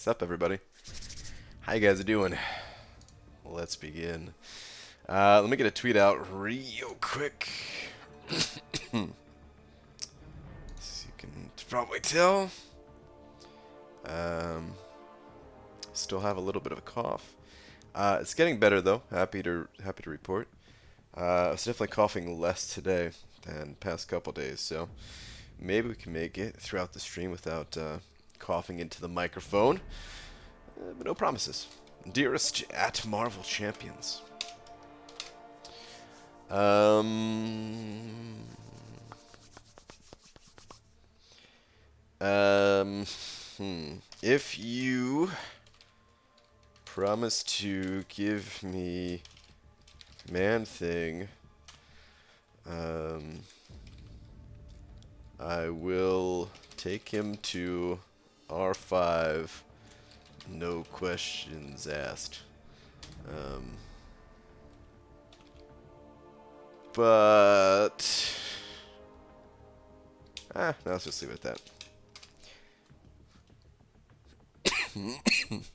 What's up, everybody? How you guys doing? Let's begin. Let me get a tweet out real quick. As you can probably tell, still have a little bit of a cough. It's getting better though. Happy to report. I was definitely coughing less today than past couple days, so maybe we can make it throughout the stream without coughing into the microphone. But no promises. Dearest at Marvel Champions. If you promise to give me Man-Thing, I will take him to R5, no questions asked. But no, let's just leave it at that.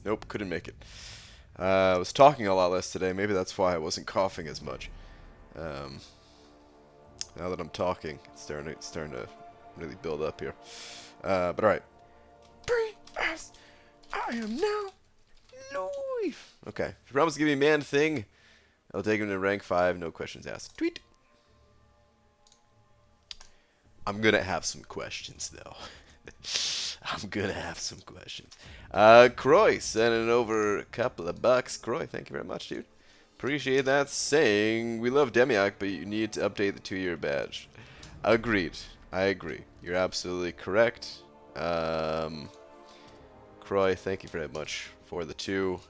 Nope, couldn't make it. I was talking a lot less today. Maybe that's why I wasn't coughing as much. Now that I'm talking, it's starting to really build up here. But all right. As I am now live. Okay. If you promise to give me Man-Thing, I'll take him to rank 5. No questions asked. Tweet. I'm gonna have some questions though. I'm gonna have some questions. Croy sending over a couple of bucks. Croy, thank you very much, dude. Appreciate that. Saying we love Demiak, but you need to update the 2-year badge. Agreed. I agree. You're absolutely correct. Croy, thank you very much for the 2.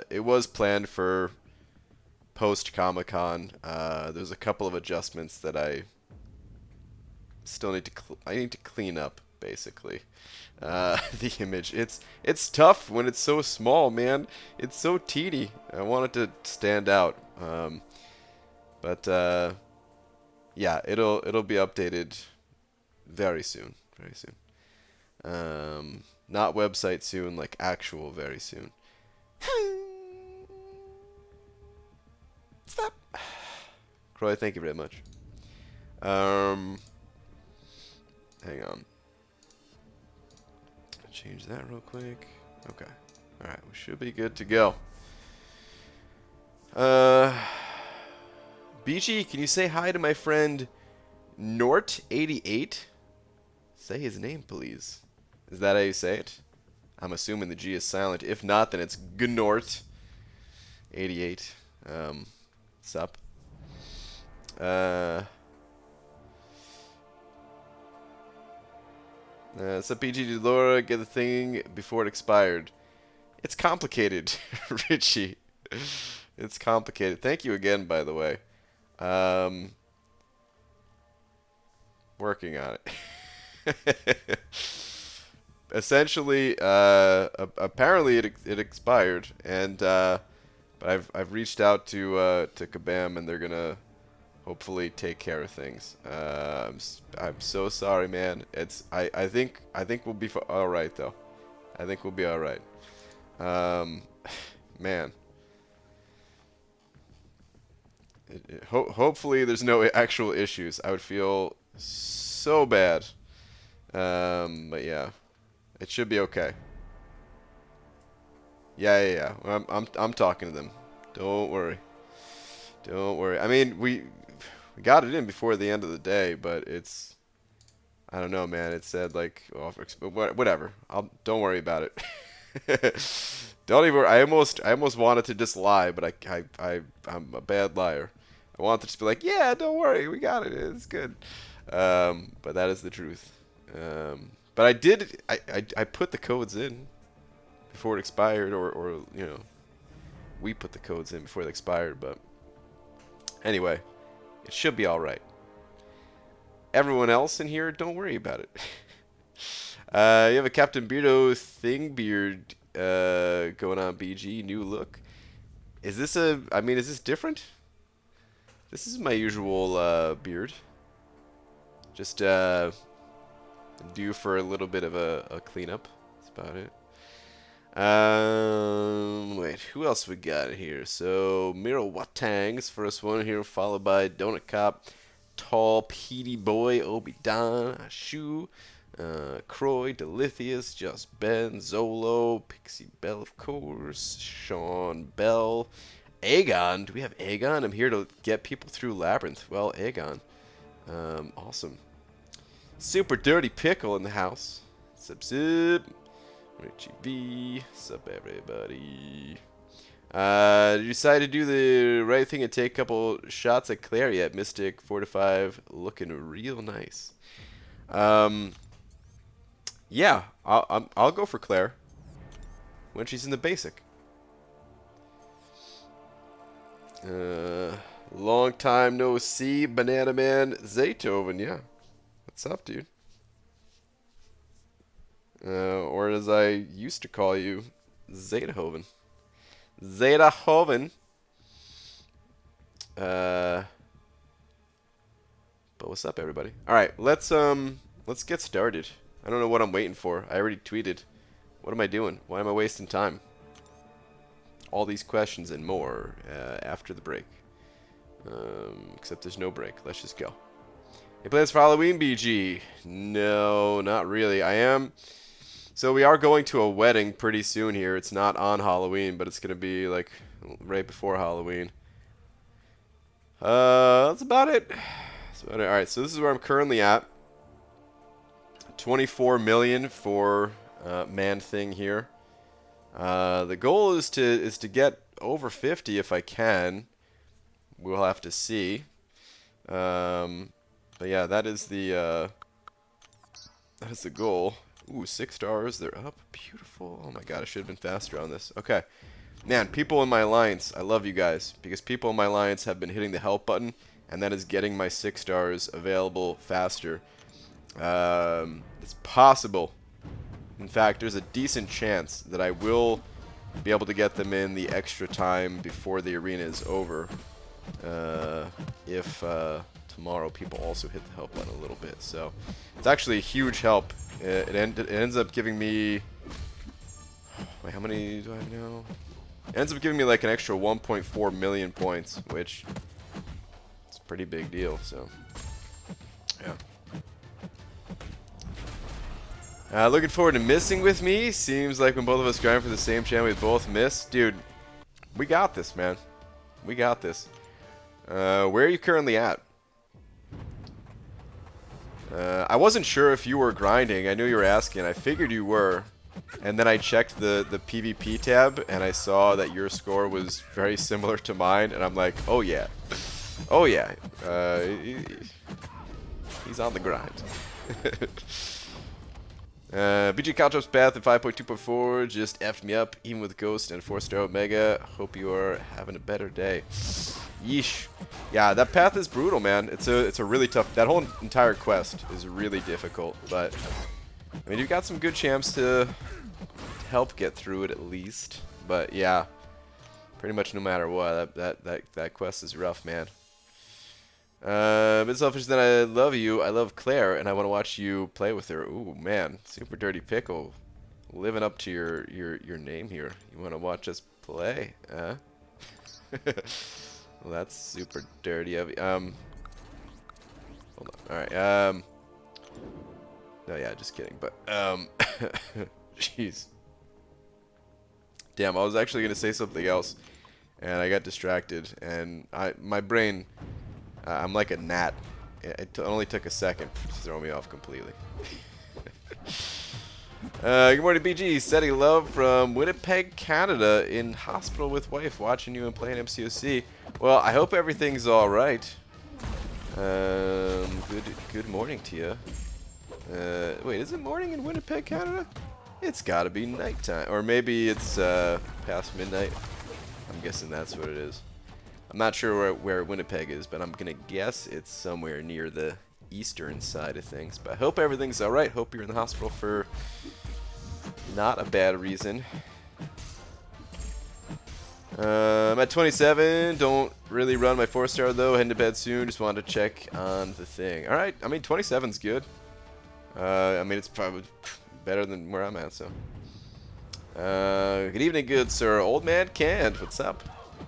It was planned for post Comic-Con. There's a couple of adjustments that I still need to clean up, basically. The image, it's tough when it's so small, man. It's so teeny. I want it to stand out. But yeah, it'll be updated very soon. Very soon. Not website soon, like actual very soon. Stop. Croy, thank you very much. Hang on. Change that real quick. Okay. Alright, we should be good to go. BG, can you say hi to my friend Nort88? Say his name, please. Is that how you say it? I'm assuming the G is silent. If not, then it's Gnort88. Sup? Sup, PG, did Laura get the thing before it expired? It's complicated, Richie. It's complicated. Thank you again, by the way. Working on it. Essentially, apparently it expired, and but I've reached out to Kabam, and they're gonna hopefully take care of things. I'm so sorry, man. I think we'll be all right though. I think we'll be all right. Man. Hopefully there's no actual issues. I would feel so bad. But yeah, it should be okay. Yeah. I'm talking to them. Don't worry. Don't worry. I mean, we got it in before the end of the day, but it's, I don't know, man. It said like, oh, whatever. Don't worry about it. Don't even. I almost wanted to just lie, but I'm a bad liar. I wanted to just be like, yeah, don't worry, we got it. It's good. But that is the truth. But I did. I put the codes in before it expired, or you know, we put the codes in before it expired. But anyway, it should be all right. Everyone else in here, don't worry about it. You have a Captain Beardo thing beard going on, BG. New look. Is this a? I mean, is this different? This is my usual beard. Just Due for a little bit of a cleanup. That's about it. Wait, who else we got here? So, Miro Watang's first one here, followed by Donut Cop, Tall, Petey Boy, Obi-Don, Ashu, Croy, Delithius, Just Ben, Zolo, Pixie Bell, of course, Sean Bell, Aegon. Do we have Aegon? I'm here to get people through Labyrinth. Well, Aegon. Awesome. Super Dirty Pickle in the house. Sup, sup. Richie V. Sup, everybody. You decided to do the right thing and take a couple shots at Claire yet. Mystic 4 to 5, looking real nice. Yeah, I'll go for Claire when she's in the basic. Long time no see, Banana Man Zaytoven. Yeah, what's up, dude? Or as I used to call you, Zetahoven. Zetahoven. But what's up, everybody? All right, let's get started. I don't know what I'm waiting for. I already tweeted. What am I doing? Why am I wasting time? All these questions and more after the break. Except there's no break. Let's just go. Any plans for Halloween, BG? No, not really. I am. So we are going to a wedding pretty soon here. It's not on Halloween, but it's going to be like right before Halloween. That's about it. All right, so this is where I'm currently at. 24 million for Man Thing here. The goal is to get over 50 if I can. We'll have to see. But yeah, that is the goal. Ooh, 6 stars. They're up. Beautiful. Oh my god, I should have been faster on this. Okay. Man, people in my alliance, I love you guys. Because people in my alliance have been hitting the help button. And that is getting my 6 stars available faster. It's possible. In fact, there's a decent chance that I will be able to get them in the extra time before the arena is over. If tomorrow people also hit the help button a little bit. So it's actually a huge help. It ends up giving me... Wait, how many do I have now? It ends up giving me like an extra 1.4 million points, which is a pretty big deal. So yeah. Looking forward to missing with me. Seems like when both of us grind for the same channel, we both miss. Dude, we got this, man. We got this. Where are you currently at? I wasn't sure if you were grinding. I knew you were asking. I figured you were. And then I checked the PvP tab, and I saw that your score was very similar to mine. And I'm like, oh yeah. Oh yeah. He's on the grind. BG Caltrop's path in 5.2.4 just effed me up, even with Ghost and 4-star Omega. Hope you are having a better day. Yeesh. Yeah, that path is brutal, man. It's a really tough. That whole entire quest is really difficult, but I mean, you've got some good champs to help get through it at least. But yeah, pretty much no matter what, that quest is rough, man. A bit selfish that I love you. I love Claire, and I want to watch you play with her. Ooh, man, Super Dirty Pickle, living up to your name here. You want to watch us play, huh? Well, that's super dirty of you. Hold on. All right. No, yeah, just kidding. But jeez. Damn, I was actually gonna say something else, and I got distracted. And my brain, I'm like a gnat. It only took a second to throw me off completely. Good morning, BG. Setting love from Winnipeg, Canada. In hospital with wife, watching you and playing MCOC. Well, I hope everything's all right. Good morning to you. Wait, is it morning in Winnipeg, Canada? It's got to be nighttime, or maybe it's past midnight. I'm guessing that's what it is. I'm not sure where Winnipeg is, but I'm gonna guess it's somewhere near the eastern side of things. But I hope everything's all right. Hope you're in the hospital for not a bad reason. I'm at 27. Don't really run my 4-star though. Heading to bed soon. Just wanted to check on the thing. All right. I mean, 27's good. I mean, it's probably better than where I'm at, so. Good evening, good sir. Old man Canned, what's up?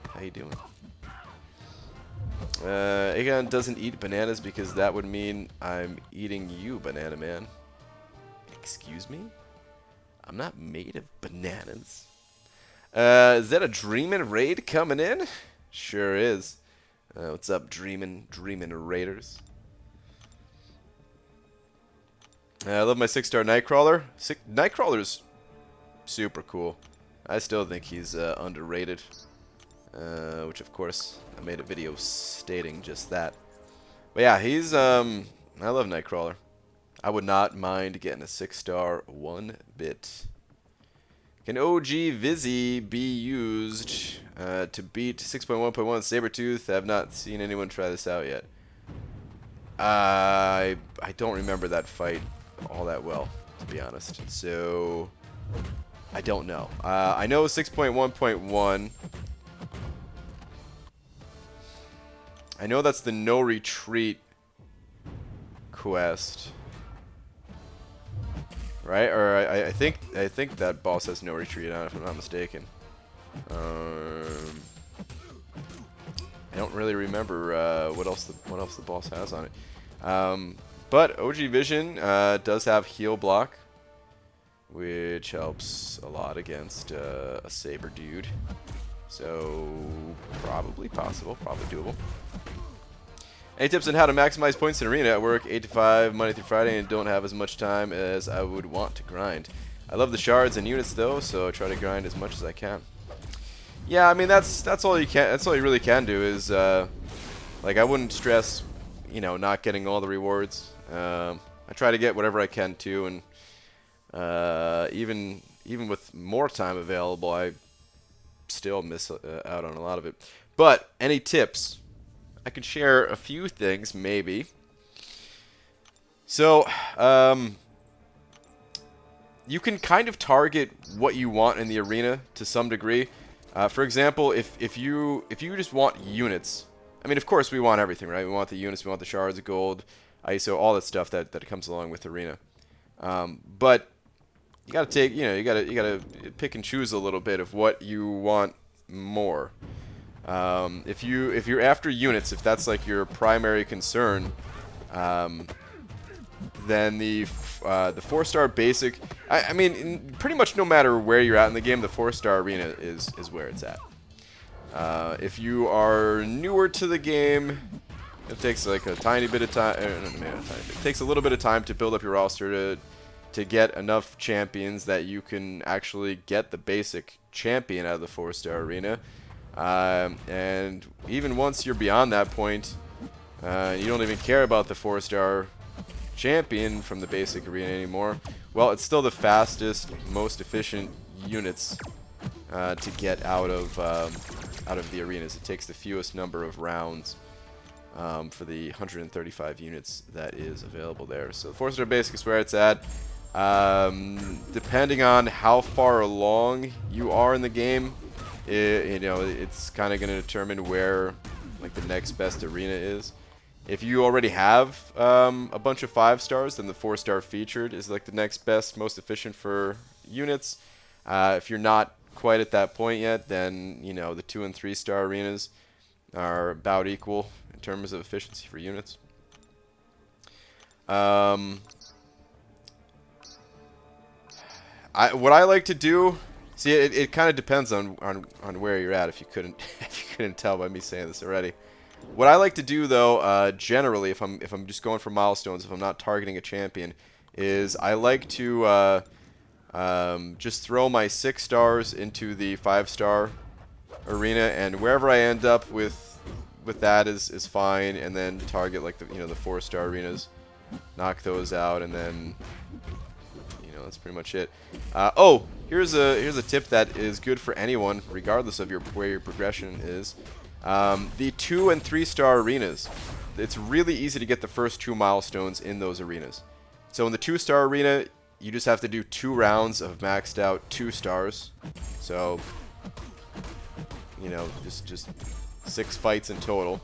How you doing? Aegon doesn't eat bananas because that would mean I'm eating you, Banana Man. Excuse me? I'm not made of bananas. Is that a Dreamin' Raid coming in? Sure is. What's up, Dreamin' Raiders? I love my 6-star Nightcrawler. Nightcrawler's super cool. I still think he's underrated. Which, of course, I made a video stating just that. But yeah, he's, I love Nightcrawler. I would not mind getting a 6-star one bit. Can OG Vizzy be used to beat 6.1.1 Sabretooth? I have not seen anyone try this out yet. I don't remember that fight all that well, to be honest. So, I don't know. I know 6.1.1. I know that's the no retreat quest. Right? Or I think that boss has no retreat on it, if I'm not mistaken. I don't really remember what else the boss has on it. But OG Vision does have heal block, which helps a lot against a Saber dude. So probably possible, probably doable. Any tips on how to maximize points in Arena? At work 8 to 5, Monday through Friday, and don't have as much time as I would want to grind. I love the shards and units though, so I try to grind as much as I can. Yeah, I mean that's all you can. That's all you really can do is like I wouldn't stress, you know, not getting all the rewards. I try to get whatever I can too, and even with more time available, I still miss out on a lot of it. But any tips? I can share a few things, maybe. So, you can kind of target what you want in the arena to some degree. For example, if you just want units, I mean, of course we want everything, right? We want the units, we want the shards of gold, ISO, all that stuff that comes along with arena. But you gotta take, you know, you gotta pick and choose a little bit of what you want more. If you're after units, if that's like your primary concern, then the 4-star basic. I mean, pretty much no matter where you're at in the game, the 4-star arena is where it's at. If you are newer to the game, it takes like a tiny bit of time. It takes a little bit of time to build up your roster to get enough champions that you can actually get the basic champion out of the 4-star arena. And even once you're beyond that point, you don't even care about the 4-star champion from the basic arena anymore. Well, it's still the fastest, most efficient units to get out of the arenas. It takes the fewest number of rounds for the 135 units that is available there. So the 4-star basic is where it's at. Depending on how far along you are in the game, you know, it's kind of going to determine where like the next best arena is. If you already have a bunch of 5-stars, then the 4-star featured is like the next best, most efficient for units. If you're not quite at that point yet, then you know the 2- and 3-star arenas are about equal in terms of efficiency for units. What I like to do. See, it kind of depends on where you're at. If you couldn't tell by me saying this already, what I like to do though, generally, if I'm just going for milestones, if I'm not targeting a champion, is I like to just throw my 6 stars into the 5-star arena, and wherever I end up with that is fine, and then target like the 4-star arenas, knock those out, and then that's pretty much it. Oh, here's a tip that is good for anyone, regardless of where your progression is. The 2- and 3-star arenas. It's really easy to get the first 2 milestones in those arenas. So in the 2-star arena, you just have to do 2 rounds of maxed out 2 stars. So, just 6 fights in total.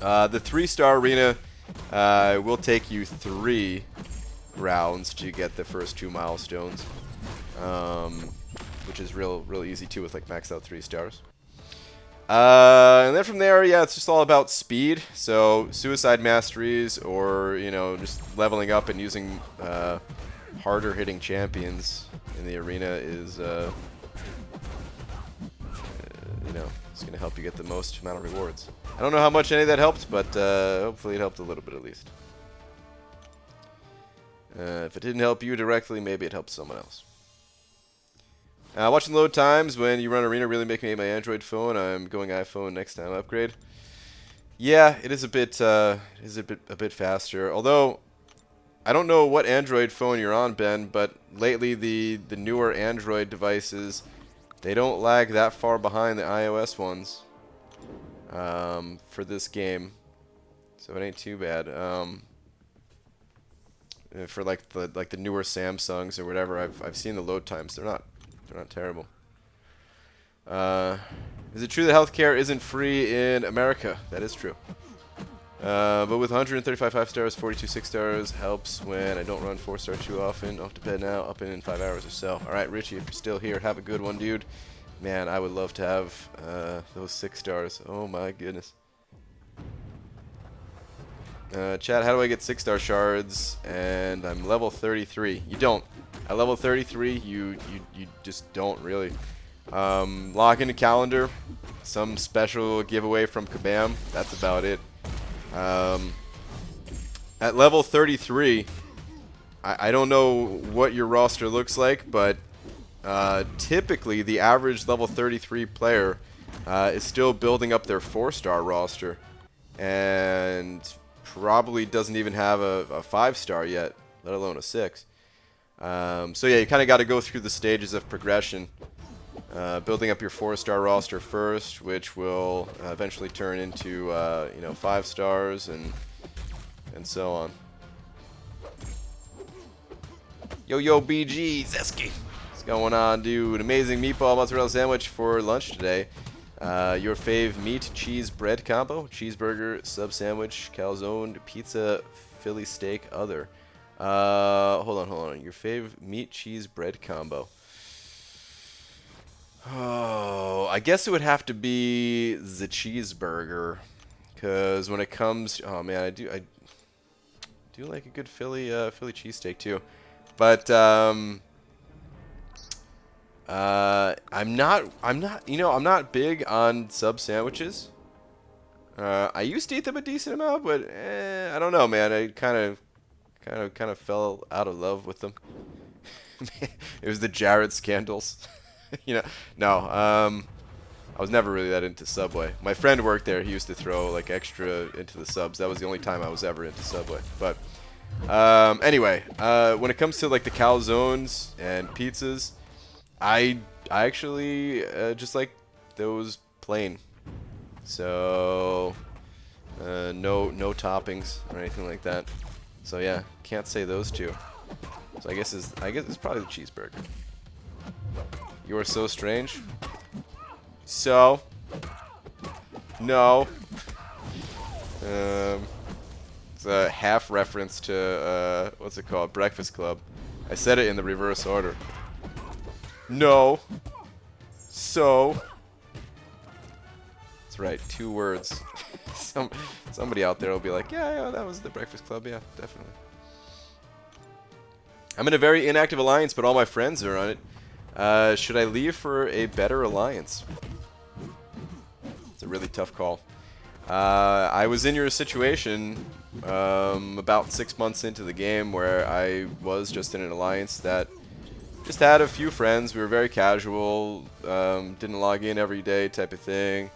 The 3-star arena will take you 3. rounds to get the first 2 milestones, which is real easy too with like maxed out 3 stars. And then from there, yeah, it's just all about speed. So suicide masteries, or just leveling up and using harder hitting champions in the arena is it's going to help you get the most amount of rewards. I don't know how much any of that helped, but hopefully it helped a little bit at least. If it didn't help you directly, maybe it helped someone else. Watching load times when you run arena really make me hate my Android phone. I'm going iPhone next time upgrade. Yeah, it is a bit faster. Although I don't know what Android phone you're on, Ben, but lately the newer Android devices, they don't lag that far behind the iOS ones for this game, so it ain't too bad. For like the newer Samsungs or whatever, I've seen the load times. They're not terrible. Is it true that healthcare isn't free in America? That is true. But with 135 5 stars, 42 6 stars helps when I don't run 4-star too often. Off to bed now, up in 5 hours or so. All right, Richie, if you're still here, have a good one, dude. Man, I would love to have those 6 stars. Oh my goodness. Chat, how do I get 6-star shards? And I'm level 33. You don't. At level 33, you just don't really. Log into calendar, some special giveaway from Kabam. That's about it. At level 33, I don't know what your roster looks like, but typically the average level 33 player is still building up their 4-star roster, and probably doesn't even have a 5-star yet, let alone a 6. So yeah, you kind of got to go through the stages of progression. Building up your 4-star roster first, which will eventually turn into 5 stars and so on. Yo BG Zeski, what's going on, dude? Amazing meatball mozzarella sandwich for lunch today. Your fave meat cheese bread combo: cheeseburger, sub sandwich, calzone, pizza, Philly steak, other. Hold on. Your fave meat cheese bread combo. Oh, I guess it would have to be the cheeseburger, because when it comes, oh man, I do like a good Philly cheesesteak too, but I'm not big on sub sandwiches. I used to eat them a decent amount, but I don't know, man. I kind of fell out of love with them. It was the Jared scandals. No. I was never really that into Subway. My friend worked there. He used to throw like extra into the subs. That was the only time I was ever into Subway. But anyway, when it comes to like the calzones and pizzas, I actually just like those plain. So no toppings or anything like that. So yeah, can't say those two. So I guess it's probably the cheeseburger. You are so strange. So no. It's a half reference to what's it called? Breakfast Club. I said it in the reverse order. No. So. That's right. 2 words. Somebody out there will be like, yeah, that was the Breakfast Club. Yeah, definitely. I'm in a very inactive alliance, but all my friends are on it. Should I leave for a better alliance? It's a really tough call. I was in your situation about 6 months into the game, where I was just in an alliance that just had a few friends. We were very casual, didn't log in every day type of thing.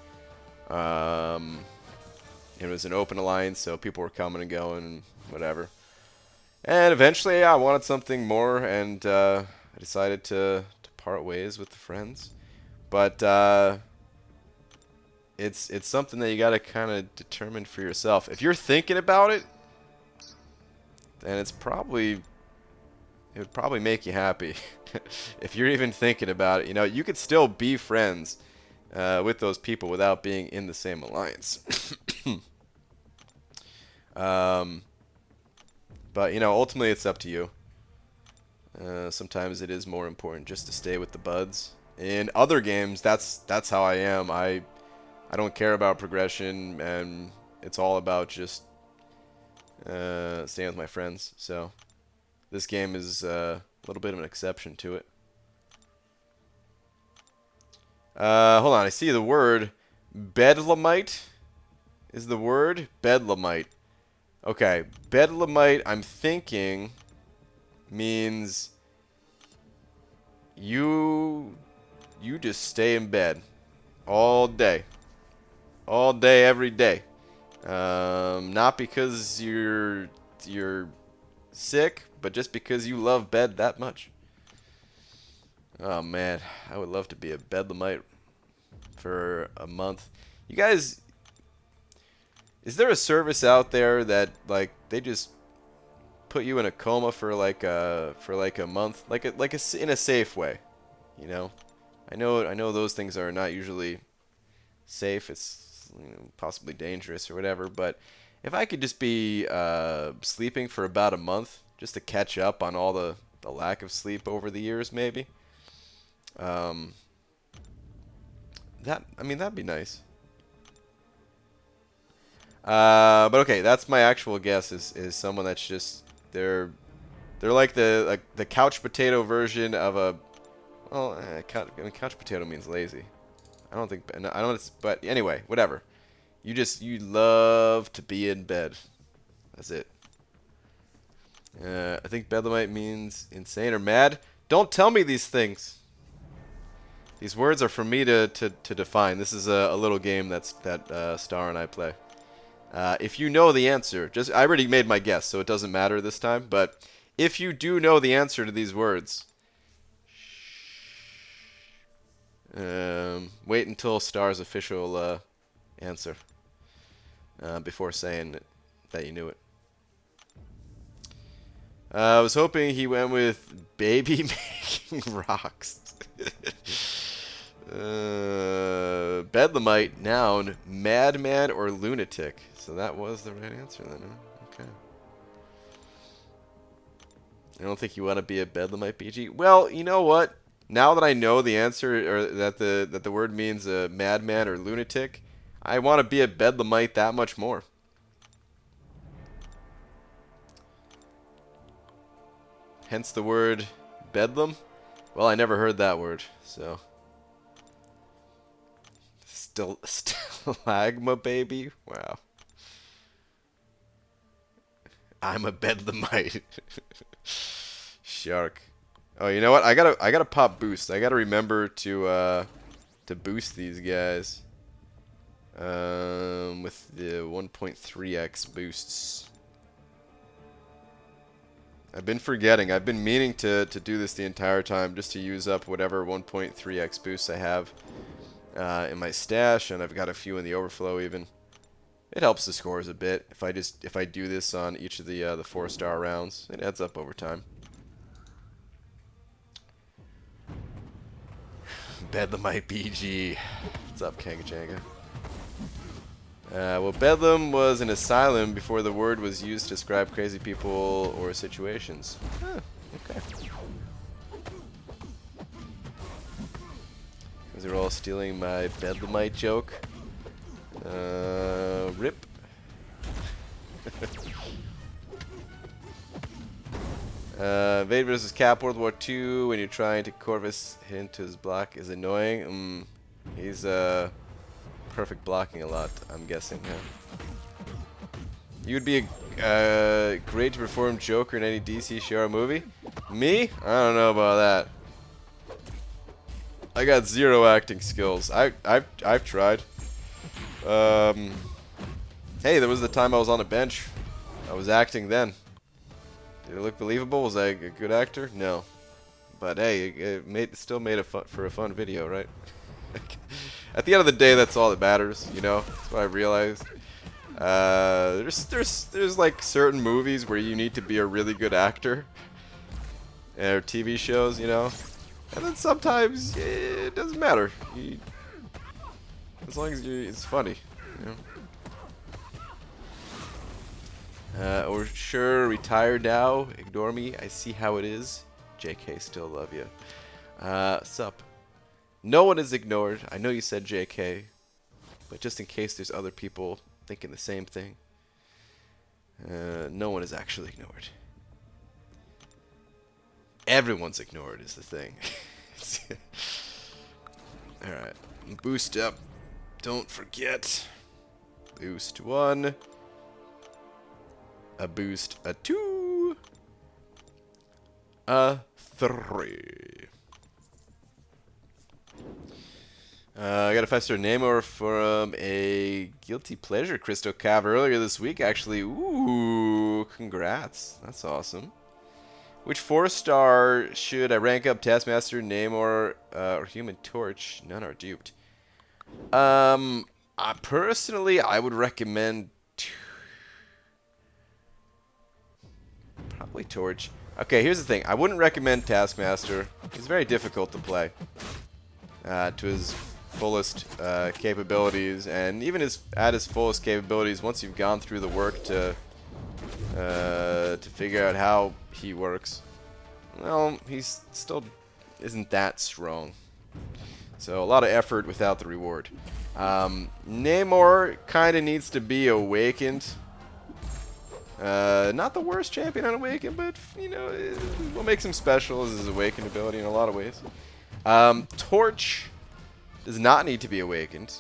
It was an open alliance, so people were coming and going, whatever. And eventually, I wanted something more, and I decided to part ways with the friends. But it's something that you got to kind of determine for yourself. If you're thinking about it, then it would probably make you happy. If you're even thinking about it, you could still be friends with those people without being in the same alliance. But, you know, ultimately it's up to you. Sometimes it is more important just to stay with the buds. In other games, that's how I am. I don't care about progression, and it's all about just staying with my friends. So this game is a little bit of an exception to it. Hold on, I see the word bedlamite is the word. Bedlamite. Okay, bedlamite, I'm thinking means you just stay in bed all day. All day, every day. Not because you're sick, but just because you love bed that much. Oh man, I would love to be a bedlamite for a month. You guys, is there a service out there that like they just put you in a coma for like a month, in a safe way, you know? I know those things are not usually safe. It's, you know, possibly dangerous or whatever, but if I could just be sleeping for about a month just to catch up on all the lack of sleep over the years, maybe. That'd be nice. But okay, that's my actual guess. Is someone that's just they're like the couch potato version of a couch potato means lazy. I don't think I don't. But anyway, whatever. You love to be in bed. That's it. I think bedlamite means insane or mad. Don't tell me these things. These words are for me to define. This is a little game that Star and I play. If you know the answer, I already made my guess, so it doesn't matter this time. But if you do know the answer to these words, wait until Star's official answer before saying that you knew it. I was hoping he went with baby making rocks. Bedlamite, noun, madman or lunatic. So that was the right answer then, huh? Okay. I don't think you want to be a bedlamite, BG. Well, you know what? Now that I know the answer, or that the word means a madman or lunatic, I want to be a bedlamite that much more. Hence the word bedlam. Well, I never heard that word, so. Stalagma baby? Wow. I'm a bedlamite. Shark. Oh, you know what? I gotta pop boost. I gotta remember to boost these guys. With the 1.3x boosts. I've been forgetting. I've been meaning to do this the entire time, just to use up whatever 1.3x boosts I have in my stash, and I've got a few in the overflow even. It helps the scores a bit if I do this on each of the 4-star rounds. It adds up over time. Bedlamite BG. What's up, Kangajanga? Well, Bedlam was an asylum before the word was used to describe crazy people or situations. Huh, okay. They're all stealing my Bedlamite joke. Rip. Invade vs. Cap World War II. When you're trying to Corvus hint his block is annoying. He's perfect blocking a lot, I'm guessing. Yeah. You would be great to perform Joker in any DC show or movie. Me? I don't know about that. I got 0 acting skills. I've tried. Hey, there was the time I was on a bench. I was acting then. Did it look believable? Was I a good actor? No. But hey, it still made for a fun video, right? At the end of the day, that's all that matters, you know? That's what I realized. There's like certain movies where you need to be a really good actor. Or TV shows, you know? And then sometimes it doesn't matter. As long as it's funny, you know? Or sure, retire now. Ignore me. I see how it is. JK, still love you. Sup. No one is ignored. I know you said JK, but just in case there's other people thinking the same thing, no one is actually ignored. Everyone's ignored is the thing. Alright. Boost up. Don't forget. Boost 1. A boost a 2. A 3. I got a 5-star Namor from a Guilty Pleasure Crystal Cav earlier this week, actually. Ooh, congrats. That's awesome. Which 4-star should I rank up? Taskmaster, Namor, or Human Torch? None are duped. Personally, I would recommend probably Torch. Okay, here's the thing. I wouldn't recommend Taskmaster. He's very difficult to play to his fullest capabilities, and even at his fullest capabilities, once you've gone through the work to figure out how he works, well, he's still isn't that strong. So a lot of effort without the reward. Namor kind of needs to be awakened. Not the worst champion on Awakened, but, you know, what makes him special is his Awakened ability in a lot of ways. Torch does not need to be awakened,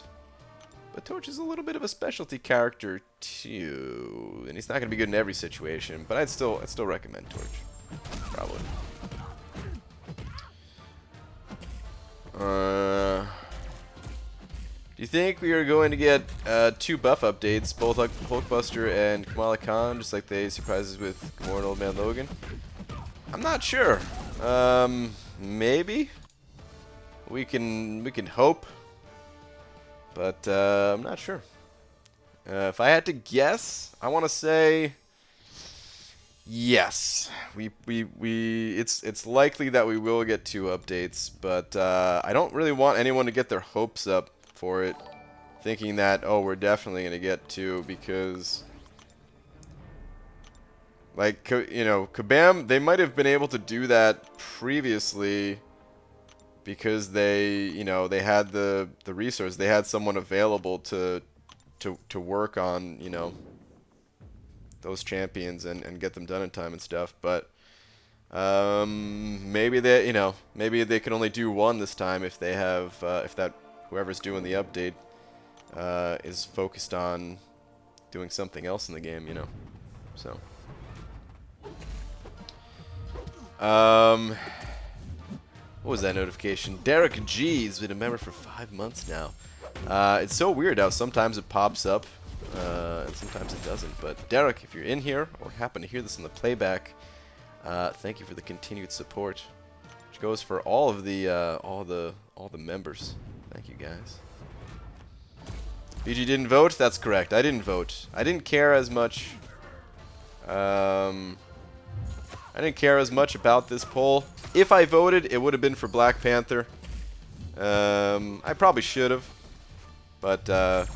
but Torch is a little bit of a specialty character too, and he's not going to be good in every situation, but I'd still recommend Torch, probably. Do you think we are going to get 2 buff updates, both Hulkbuster and Kamala Khan, just like they surprised us with Gamora and Old Man Logan? I'm not sure. Maybe. We can hope, but I'm not sure. If I had to guess, I want to say yes. It's likely that we will get 2 updates, but I don't really want anyone to get their hopes up for it, thinking that, oh, we're definitely going to get 2, because, like, you know, Kabam, they might have been able to do that previously because they, you know, they had the resource, they had someone available to work on, you know, those champions and get them done in time and stuff, but maybe they, you know, maybe they can only do 1 this time if they have if that whoever's doing the update is focused on doing something else in the game, you know. So what was that notification? Derek G's been a member for 5 months now. It's so weird how sometimes it pops up and sometimes it doesn't. But Derek, if you're in here or happen to hear this in the playback, thank you for the continued support, which goes for all of the all the members. Thank you, guys. BG didn't vote? That's correct. I didn't vote. I didn't care as much. I didn't care as much about this poll. If I voted, it would have been for Black Panther. I probably should have, but yeah,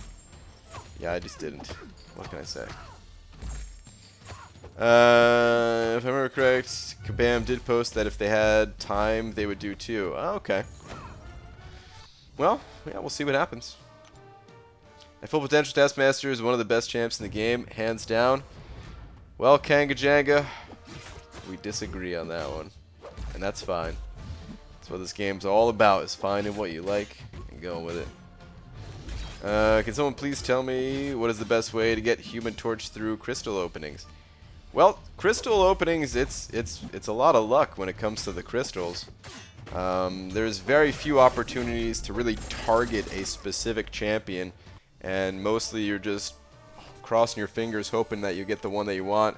I just didn't. What can I say? If I remember correct, Kabam did post that if they had time, they would do 2. Oh, okay. Well, yeah, we'll see what happens. At Full Potential, Taskmaster is one of the best champs in the game, hands down. Well, Kanga Janga, we disagree on that one, and that's fine. That's what this game's all about, is finding what you like and going with it. Can someone please tell me what is the best way to get Human Torch through crystal openings? Well, crystal openings, it's a lot of luck when it comes to the crystals. There's very few opportunities to really target a specific champion, and mostly you're just crossing your fingers hoping that you get the one that you want.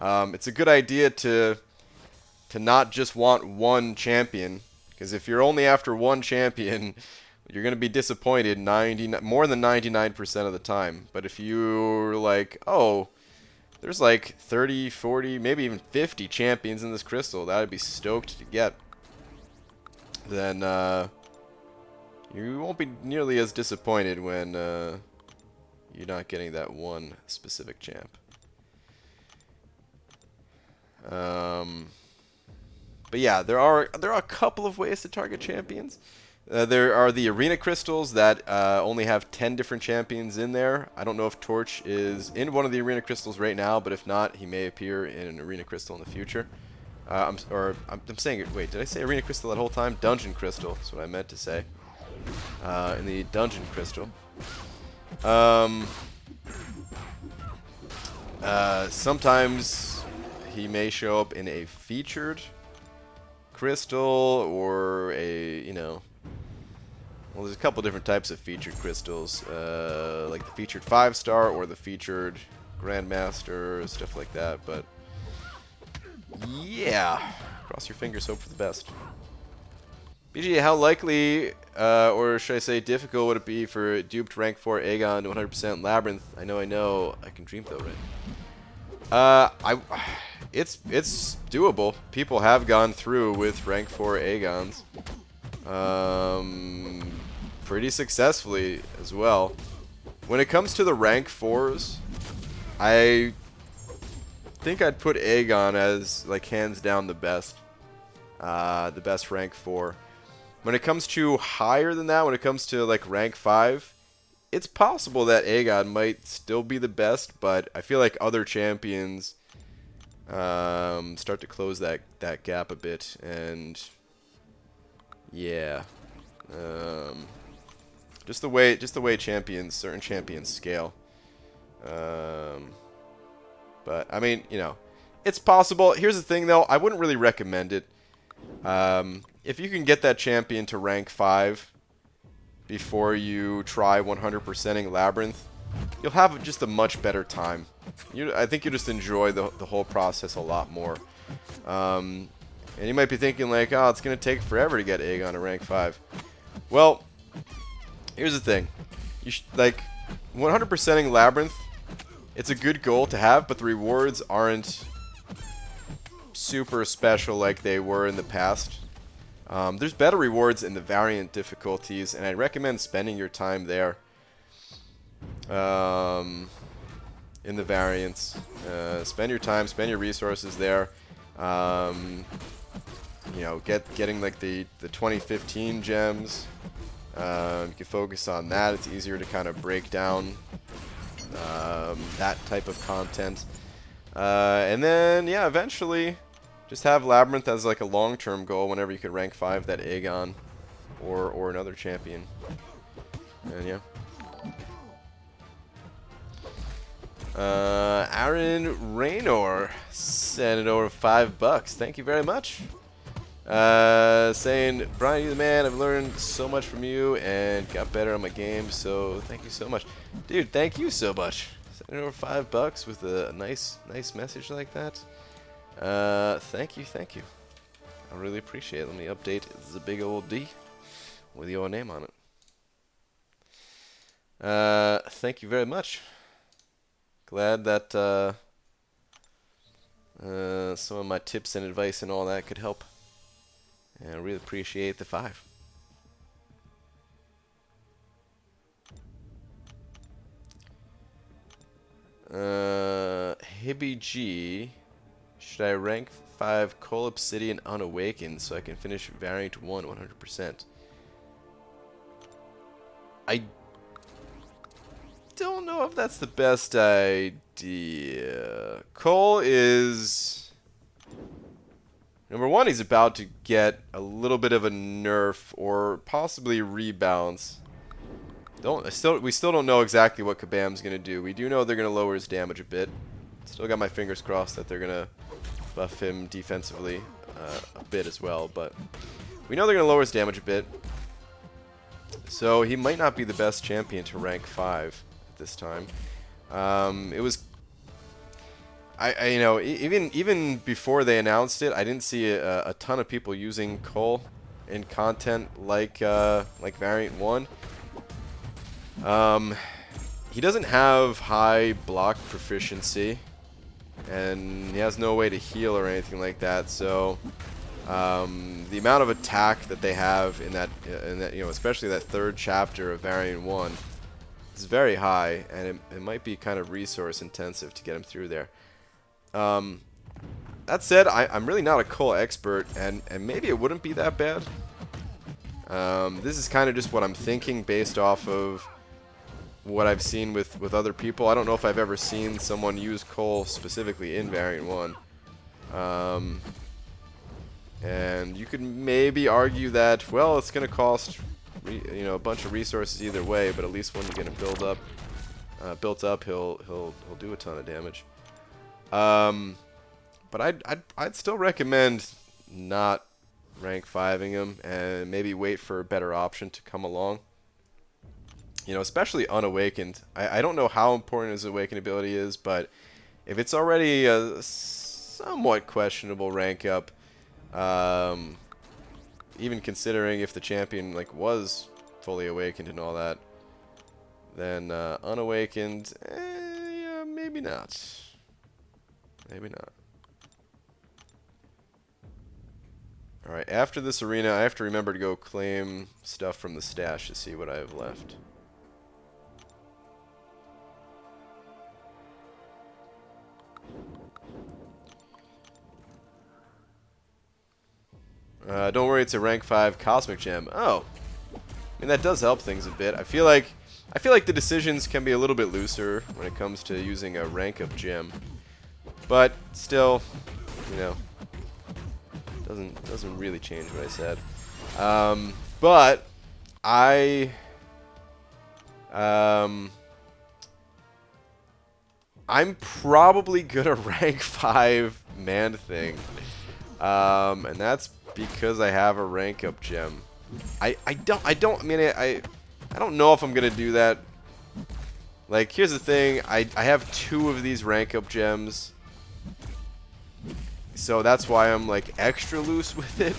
It's a good idea to not just want one champion, because if you're only after one champion, you're going to be disappointed more than 99% of the time. But if you're like, oh, there's like 30, 40, maybe even 50 champions in this crystal that I'd be stoked to get, then you won't be nearly as disappointed when you're not getting that one specific champ. But yeah, there are a couple of ways to target champions. There are the arena crystals that only have 10 different champions in there. I don't know if Torch is in one of the arena crystals right now, but if not, he may appear in an arena crystal in the future. I'm saying it. Wait, did I say arena crystal that whole time? Dungeon crystal. That's what I meant to say. In the dungeon crystal. Sometimes he may show up in a featured crystal or a, you know, well, there's a couple different types of featured crystals, like the featured 5-star or the featured Grandmaster, stuff like that. But yeah, cross your fingers, hope for the best. BG, how likely, or should I say difficult, would it be for duped rank 4 Aegon to 100% Labyrinth? I know, I can dream though, right? It's doable. People have gone through with rank 4 Aegons, pretty successfully as well. When it comes to the rank 4s, I think I'd put Aegon as like hands down the best rank 4. When it comes to higher than that, when it comes to like rank 5, it's possible that Aegon might still be the best, but I feel like other champions start to close that gap a bit, and yeah, just the way certain champions scale. But I mean, you know, it's possible. Here's the thing, though, I wouldn't really recommend it. If you can get that champion to rank 5 before you try 100%ing Labyrinth, you'll have just a much better time. I think you just enjoy the whole process a lot more. And you might be thinking like, oh, it's going to take forever to get Aegon to rank 5. Well, here's the thing. Like, 100%ing Labyrinth, it's a good goal to have, but the rewards aren't super special like they were in the past. There's better rewards in the variant difficulties, and I'd recommend spending your time there. In the variants, spend your time, spend your resources there. You know, getting like the 2015 gems. You can focus on that. It's easier to kind of break down that type of content. And then, yeah, eventually just have Labyrinth as like a long-term goal whenever you could rank 5 that Aegon or another champion. And yeah. Aaron Raynor sent it over $5. Thank you very much. Saying, Brian, you're the man. I've learned so much from you and got better on my game, so thank you so much. Dude, thank you so much. Sending over $5 with a nice message like that. Thank you. I really appreciate it. Let me update the big old D with your name on it. Thank you very much. Glad that some of my tips and advice and all that could help. And I really appreciate the 5. Hibby G. Should I rank 5 Coal Obsidian Unawakened so I can finish Variant 1 100%? I don't know if that's the best idea. Cole is... Number 1, he's about to get a little bit of a nerf or possibly rebalance. We still don't know exactly what Kabam's going to do. We do know they're going to lower his damage a bit. Still got my fingers crossed that they're going to buff him defensively a bit as well. But we know they're going to lower his damage a bit. So he might not be the best champion to rank 5 at this time. It was... you know, even before they announced it, I didn't see a ton of people using Cole in content like Variant 1. He doesn't have high block proficiency, and he has no way to heal or anything like that. So the amount of attack that they have in that you know, especially that 3rd chapter of Variant 1, is very high, and it might be kind of resource intensive to get him through there. that said, I'm really not a Cole expert, and maybe it wouldn't be that bad. This is kind of just what I'm thinking based off of what I've seen with other people. I don't know if I've ever seen someone use Cole specifically in Variant 1. And you could maybe argue that, well, it's going to cost a bunch of resources either way, but at least when you get him built up, he'll do a ton of damage. But I'd still recommend not rank 5ing him and maybe wait for a better option to come along. Especially Unawakened. I don't know how important his Awakened ability is, but if it's already a somewhat questionable rank up, even considering if the champion was fully awakened and all that, then Unawakened, yeah, maybe not. Maybe not. Alright, after this arena, I have to remember to go claim stuff from the stash to see what I have left. Don't worry, it's a rank 5 Cosmic Gem. Oh. I mean, that does help things a bit. I feel like the decisions can be a little bit looser when it comes to using a rank up gem. But still, doesn't really change what I said. But I'm probably gonna rank 5 Man-Thing. And that's because I have a rank up gem. I don't know if I'm gonna do that. Like, here's the thing, I have 2 of these rank up gems, so that's why I'm extra loose with it.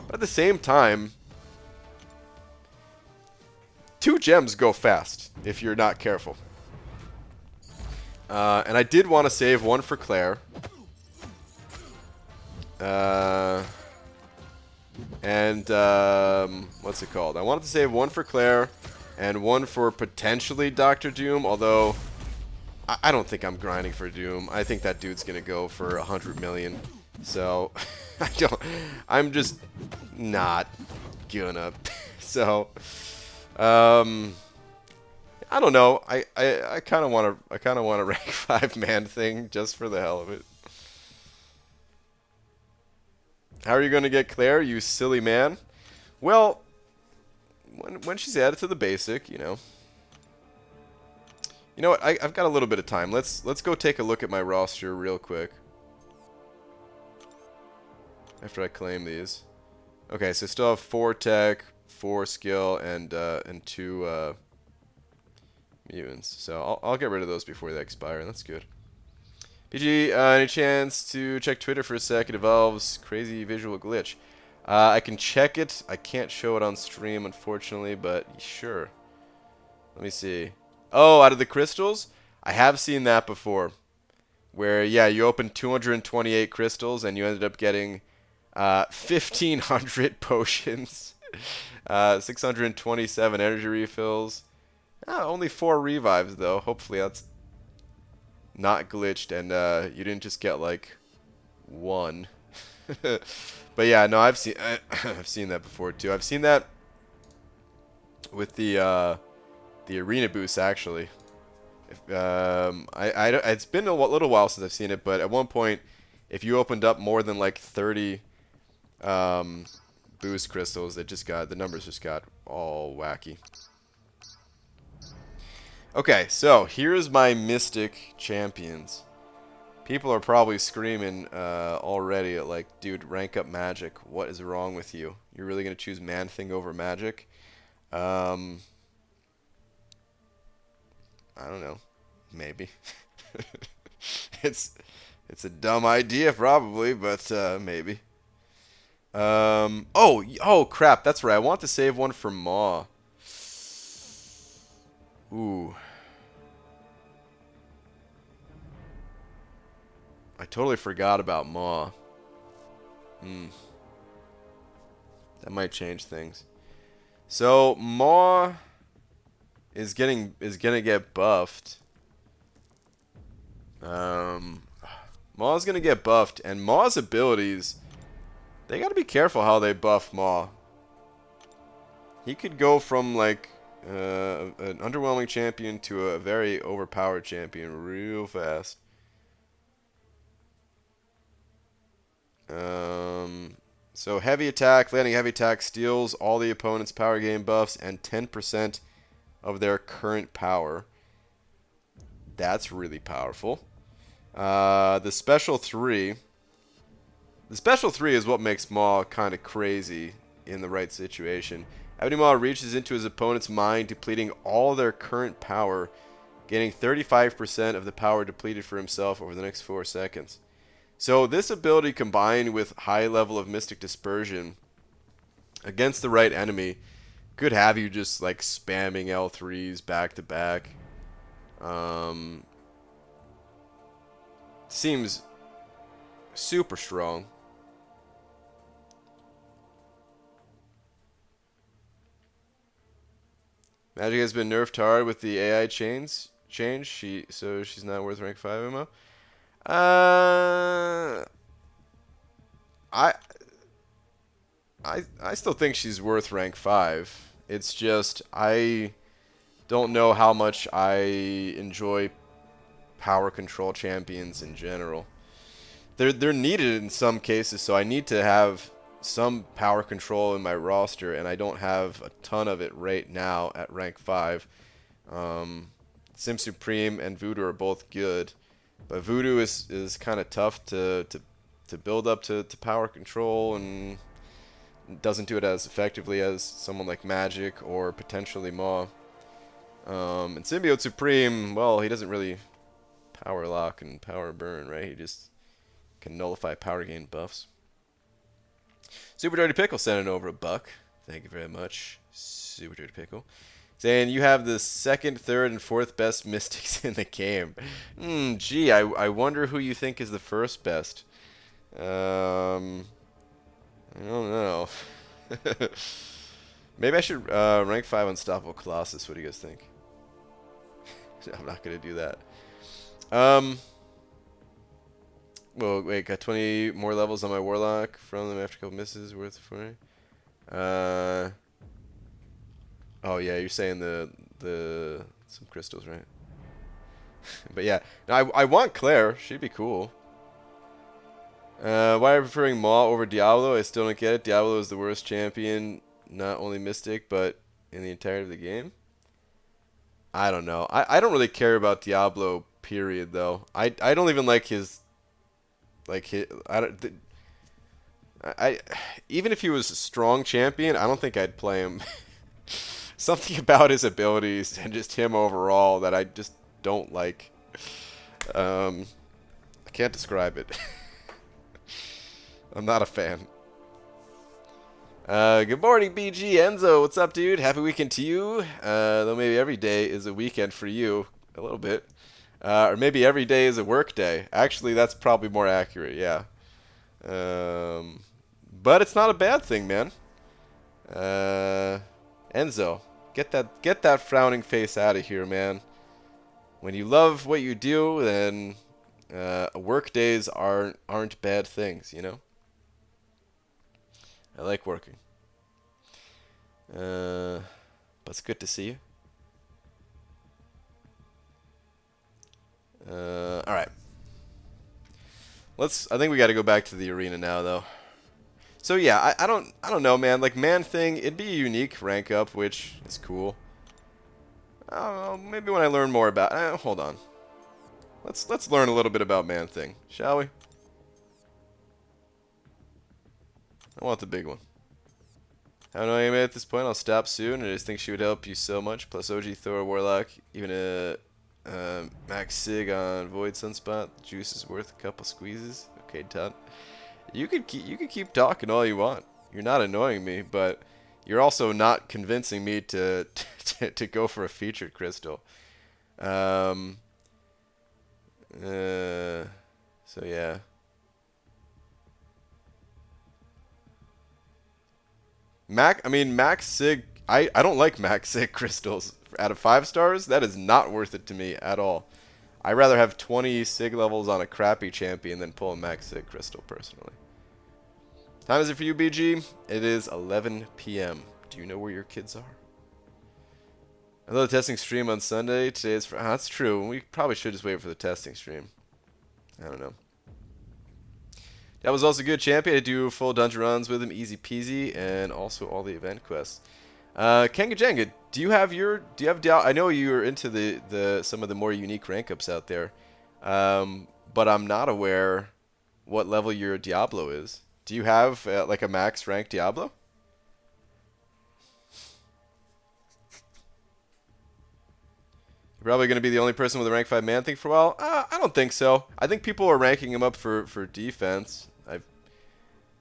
But at the same time, 2 gems go fast if you're not careful. And I did want to save 1 for Claire. What's it called? I wanted to save 1 for Claire and 1 for potentially Dr. Doom, although I don't think I'm grinding for Doom. I think that dude's gonna go for 100 million. So I'm just not gonna. So I don't know. I kind of want to rank 5 Man-Thing just for the hell of it. How are you going to get Claire, you silly man? Well, when she's added to the basic, You know what? I've got a little bit of time. Let's go take a look at my roster real quick. After I claim these. Okay, so still have 4 tech, 4 skill, and 2 mutants. So I'll get rid of those before they expire. That's good. PG, any chance to check Twitter for a sec? It involves crazy visual glitch. I can check it. I can't show it on stream, unfortunately, but sure. Let me see. Oh, out of the crystals? I have seen that before. Where, yeah, you opened 228 crystals and you ended up getting 1,500 potions, 627 energy refills. Only 4 revives, though. Hopefully that's not glitched and you didn't just get 1. But yeah, no, I've seen that before too. I've seen that with the arena boost actually. It's been a little while since I've seen it, but at one point, if you opened up more than 30 boost crystals, the numbers just got all wacky. Okay, so here's my Mystic champions. People are probably screaming already at dude, rank up Magic. What is wrong with you? You're really gonna choose Man-Thing over Magic? I don't know. Maybe. It's a dumb idea probably, but maybe. Oh crap, that's right. I want to save 1 for Maw. Ooh. I totally forgot about Maw. That might change things. So Maw is gonna get buffed. Maw's gonna get buffed, and Maw's abilities, they gotta be careful how they buff Maw. He could go from like an underwhelming champion to a very overpowered champion real fast. So heavy attack, landing heavy attack steals all the opponent's power gain buffs and 10% of their current power. That's really powerful. The special 3. The special 3 is what makes Maw kind of crazy in the right situation. Ebony Maw reaches into his opponent's mind, depleting all their current power, gaining 35% of the power depleted for himself over the next 4 seconds. So this ability combined with high level of Mystic Dispersion against the right enemy could have you just like spamming L3s back to back. Seems super strong. Magic has been nerfed hard with the AI change. So she's not worth rank 5 ammo. I still think she's worth rank 5. It's just I don't know how much I enjoy power control champions in general. They're needed in some cases, so I need to have some power control in my roster, and I don't have a ton of it right now at rank 5. Sim Supreme and Voodoo are both good, but Voodoo is kind of tough to build up to power control, and doesn't do it as effectively as someone like Magic or potentially Maw. And Symbiote Supreme, well, he doesn't really power lock and power burn, right? He just can nullify power gain buffs. Super Dirty Pickle sending over $1. Thank you very much, Super Dirty Pickle. Saying you have the second, third, and fourth best Mystics in the game. Gee, I wonder who you think is the first best. I don't know. Maybe I should rank 5 Unstoppable Colossus. What do you guys think? I'm not going to do that. Well, wait, got 20 more levels on my Warlock from them after a couple misses. Worth 40. Oh yeah, you're saying some crystals, right? But yeah, no, I want Claire. She'd be cool. Why are you preferring Maw over Diablo? I still don't get it. Diablo is the worst champion, not only Mystic, but in the entirety of the game. I don't know. I don't really care about Diablo, period, though. I don't even like his... even if he was a strong champion, I don't think I'd play him. Something about his abilities and just him overall that I just don't like. I can't describe it. I'm not a fan. Good morning, BG Enzo. What's up, dude? Happy weekend to you. Though maybe every day is a weekend for you, a little bit. Or maybe every day is a work day. Actually, that's probably more accurate, yeah. But it's not a bad thing, man. Enzo, get that frowning face out of here, man. When you love what you do, then work days aren't bad things, you know? I like working. But it's good to see you. All right. I think we got to go back to the arena now, though. So yeah, I don't know, man. Like Man Thing, it'd be a unique rank up, which is cool. I don't know. Maybe when I learn more about. Hold on. Let's learn a little bit about Man Thing, shall we? I want the big one. How do I made at this point? I'll stop soon. I just think she would help you so much. Plus OG Thor Warlock, even a Max Sig on Void Sunspot. Juice is worth a couple squeezes. Okay, Todd. You could keep talking all you want. You're not annoying me, but you're also not convincing me to to go for a featured crystal. So yeah. Max Sig. I don't like Max Sig crystals. Out of 5 stars, that is not worth it to me at all. I'd rather have 20 sig levels on a crappy champion than pull a max sig crystal, personally. Time is it for you, BG? It is 11 p.m. Do you know where your kids are? Another testing stream on Sunday. Today is for... that's true. We probably should just wait for the testing stream. I don't know. That was also good, champion. I do full dungeon runs with him, easy peasy, and also all the event quests. Kenga Jenga, do you have I know you're into the some of the more unique rank ups out there, but I'm not aware what level your Diablo is. Do you have like a max rank Diablo? You're probably going to be the only person with a rank 5 man thing for a while. I don't think so. I think people are ranking him up for defense.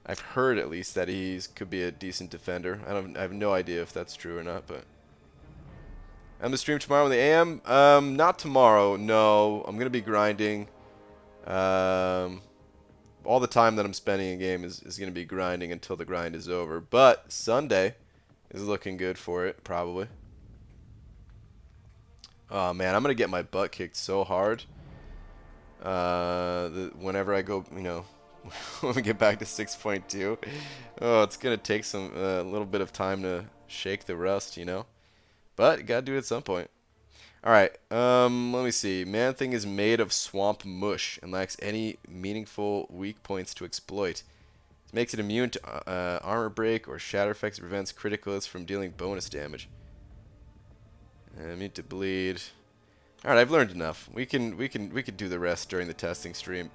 I've heard at least that he could be a decent defender. I have no idea if that's true or not, but I'm the stream tomorrow in the AM. Not tomorrow. No, I'm gonna be grinding. All the time that I'm spending in game is gonna be grinding until the grind is over. But Sunday is looking good for it, probably. Oh man, I'm gonna get my butt kicked so hard. Whenever I go, you know. When we get back to 6.2, oh, it's gonna take a little bit of time to shake the rust, you know. But you gotta do it at some point. All right, let me see. Man Thing is made of swamp mush and lacks any meaningful weak points to exploit. It makes it immune to armor break or shatter effects. It prevents critical hits from dealing bonus damage. Immune to bleed. All right, I've learned enough. We could do the rest during the testing stream.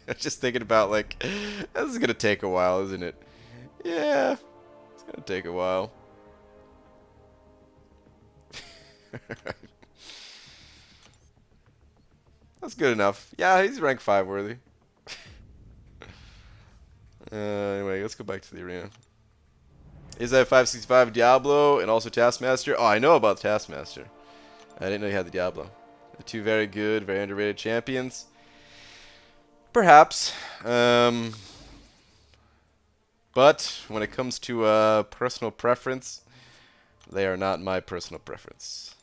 I'm just thinking about, like, this is going to take a while, isn't it? Yeah, it's going to take a while. That's good enough. Yeah, he's rank 5 worthy. Anyway, let's go back to the arena. Is that 565 Diablo and also Taskmaster? Oh, I know about Taskmaster. I didn't know you had the Diablo. The two very good, very underrated champions. Perhaps. But when it comes to personal preference, they are not my personal preference.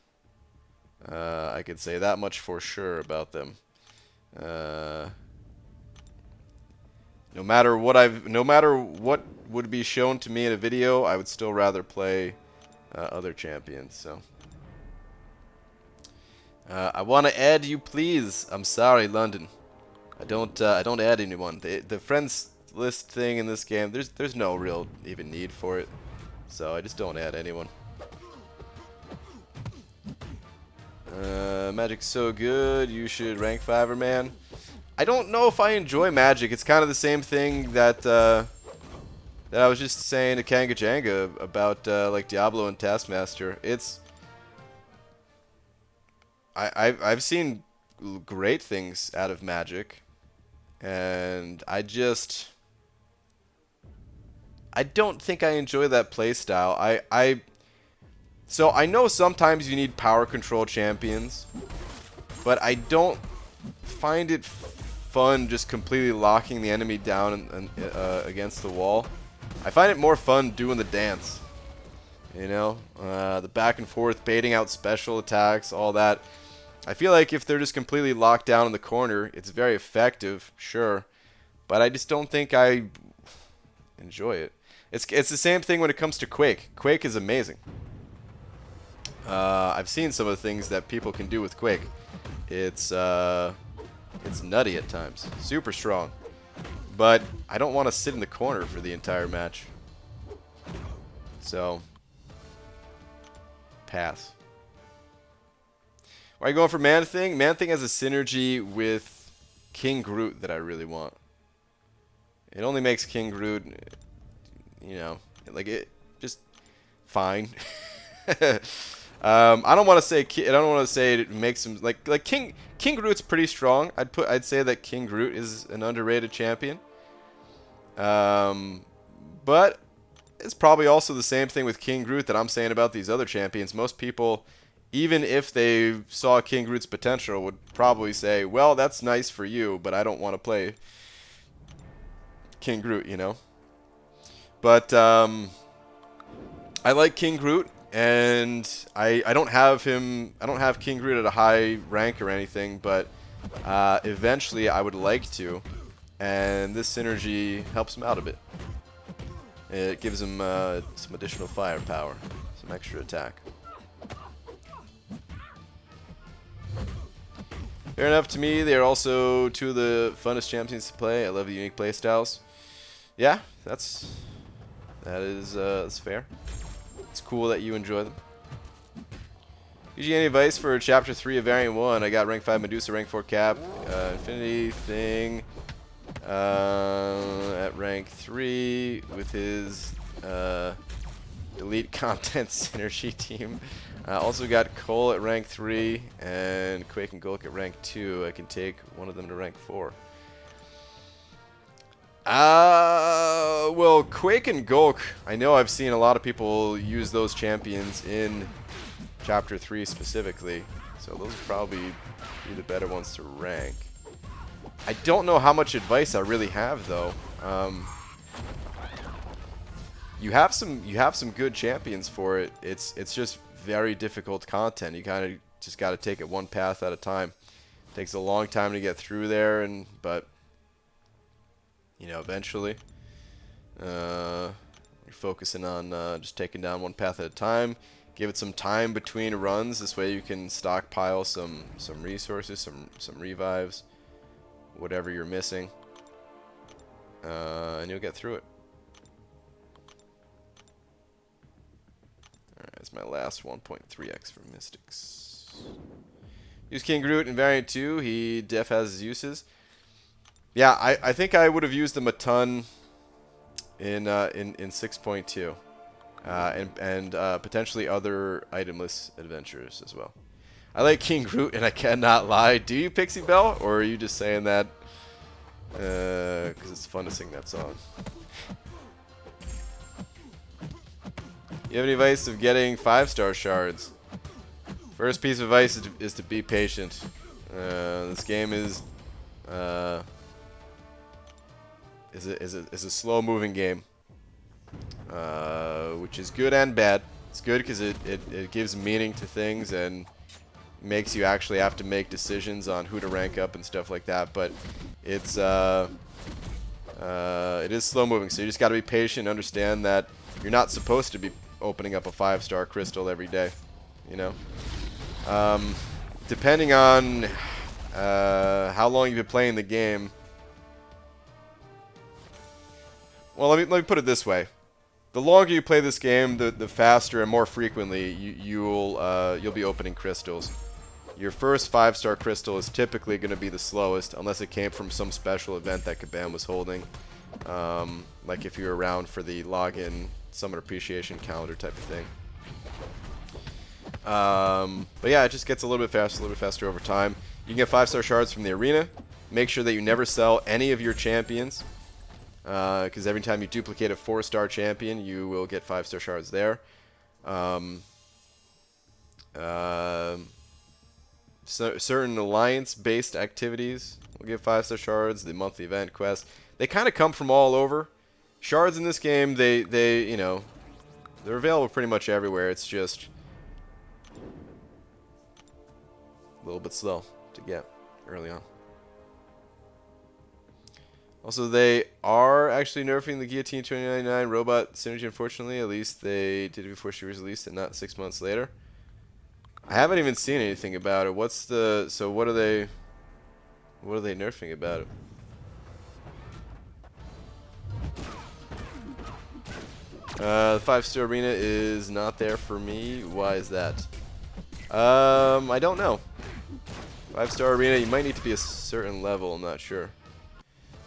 I could say that much for sure about them. No matter what would be shown to me in a video, I would still rather play other champions. So I want to add you, please. I'm sorry, London. I don't add anyone. The friends list thing in this game, there's no real even need for it. So I just don't add anyone. Magic's so good, you should rank 5er, man. I don't know if I enjoy Magic. It's kind of the same thing that I was just saying to Kanga Janga about like Diablo and Taskmaster. I've seen great things out of Magic. And I don't think I enjoy that playstyle. So I know sometimes you need power control champions, but I don't find it fun just completely locking the enemy down against the wall. I find it more fun doing the dance. You know, the back and forth, baiting out special attacks, all that. I feel like if they're just completely locked down in the corner, it's very effective, sure, but I just don't think I enjoy it. It's the same thing when it comes to Quake. Quake is amazing. I've seen some of the things that people can do with Quake. It's nutty at times, super strong, but I don't want to sit in the corner for the entire match. So, pass. Why are you going for Man Thing? Man Thing has a synergy with King Groot that I really want. It only makes King Groot, you know, like it just fine. I don't want to say it makes him like King Groot's pretty strong. I'd say that King Groot is an underrated champion. But it's probably also the same thing with King Groot that I'm saying about these other champions. Most people, even if they saw King Groot's potential, would probably say, well, that's nice for you, but I don't want to play King Groot, you know? But I like King Groot. And I don't have him. I don't have King Groot at a high rank or anything, but eventually I would like to, and this synergy helps him out a bit. It gives him some additional firepower, some extra attack. Fair enough to me. They are also two of the funnest champions to play. I love the unique playstyles. Yeah, that is fair. It's cool that you enjoy them. Did you get any advice for Chapter 3 of Variant 1? I got rank 5 Medusa, rank 4 Cap, Infinity Thing at rank 3 with his Elite Content Synergy team. Also got Cole at rank 3 and Quake and Gulk at rank 2. I can take one of them to rank 4. Well, Quake and Gulk, I know I've seen a lot of people use those champions in Chapter 3 specifically, so those would probably be the better ones to rank. I don't know how much advice I really have, though. You have some good champions for it. It's just very difficult content. You kind of just got to take it one path at a time. It takes a long time to get through there, but you know, eventually, you're focusing on just taking down one path at a time. Give it some time between runs. This way you can stockpile some resources, some revives, whatever you're missing, and you'll get through it. Alright, that's my last 1.3x for Mystics. Use King Groot in Variant 2. He def has his uses. Yeah, I think I would have used them a ton in 6.2, and potentially other itemless adventures as well. I like King Groot, and I cannot lie. Do you, Pixie Bell, or are you just saying that because it's fun to sing that song? You have any advice of getting 5-star shards? First piece of advice is to be patient. This game is a slow moving game, which is good and bad. It's good because it gives meaning to things and makes you actually have to make decisions on who to rank up and stuff like that, but it is slow moving, so you just got to be patient and understand that you're not supposed to be opening up a 5-star crystal every day, you know. Depending on how long you've been playing the game. Well, let me put it this way: the longer you play this game, the faster and more frequently you'll be opening crystals. Your first 5-star crystal is typically going to be the slowest, unless it came from some special event that Kabam was holding, like if you're around for the login Summon Appreciation calendar type of thing. But yeah, it just gets a little bit faster over time. You can get 5-star shards from the arena. Make sure that you never sell any of your champions, because every time you duplicate a 4-star champion, you will get 5-star shards there. Certain alliance-based activities will give 5-star shards. The monthly event quest, they kind of come from all over. Shards in this game, they you know, they're available pretty much everywhere. It's just a little bit slow to get early on. Also, they are actually nerfing the Guillotine 2099 robot synergy, unfortunately. At least they did it before she was released and not 6 months later. I haven't even seen anything about it. What are they nerfing about it? The 5-star arena is not there for me. Why is that? I don't know. 5-star arena, you might need to be a certain level. I'm not sure.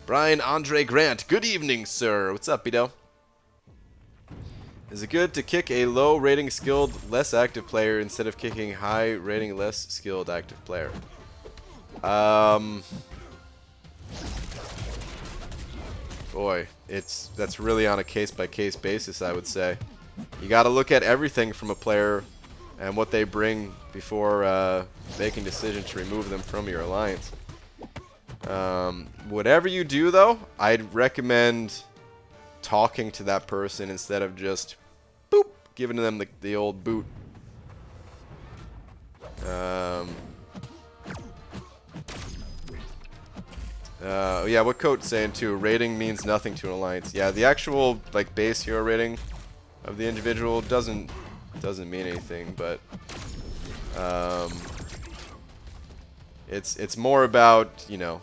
Brian Andre Grant, good evening, sir. What's up, Bido? Is it good to kick a low rating skilled, less active player instead of kicking high rating, less skilled active player? Boy, that's really on a case-by-case basis, I would say. You got to look at everything from a player and what they bring before making a decision to remove them from your alliance. Whatever you do, though, I'd recommend talking to that person instead of just boop giving them the old boot. Yeah, what Coat's saying too, rating means nothing to an alliance. Yeah, the actual like base hero rating of the individual doesn't mean anything, but it's more about, you know,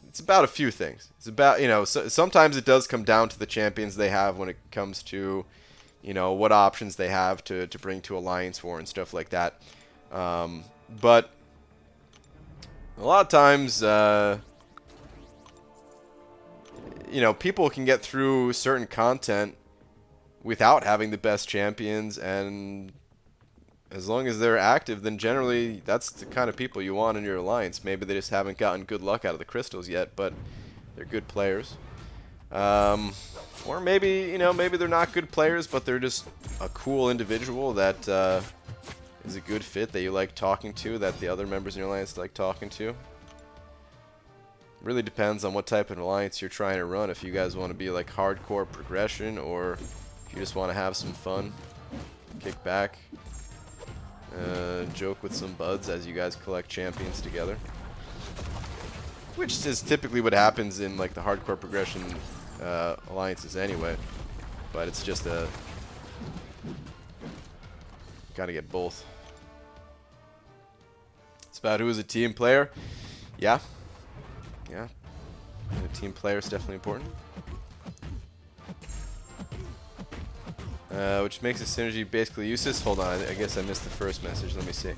it's about a few things. It's about, you know, sometimes it does come down to the champions they have when it comes to, you know, what options they have to bring to Alliance War and stuff like that. But a lot of times, you know, people can get through certain content without having the best champions, and as long as they're active, then generally that's the kind of people you want in your alliance. Maybe they just haven't gotten good luck out of the crystals yet, but they're good players. Or maybe, you know, maybe they're not good players, but they're just a cool individual that is a good fit that you like talking to, that the other members in your alliance like talking to. Really depends on what type of alliance you're trying to run. If you guys want to be like hardcore progression, or if you just want to have some fun, kick back, joke with some buds as you guys collect champions together. Which is typically what happens in like the hardcore progression alliances anyway. But it's just a... gotta get both. It's about who is a team player. Yeah. Yeah. And a team player is definitely important. Which makes the synergy basically useless. Hold on, I guess I missed the first message. Let me see.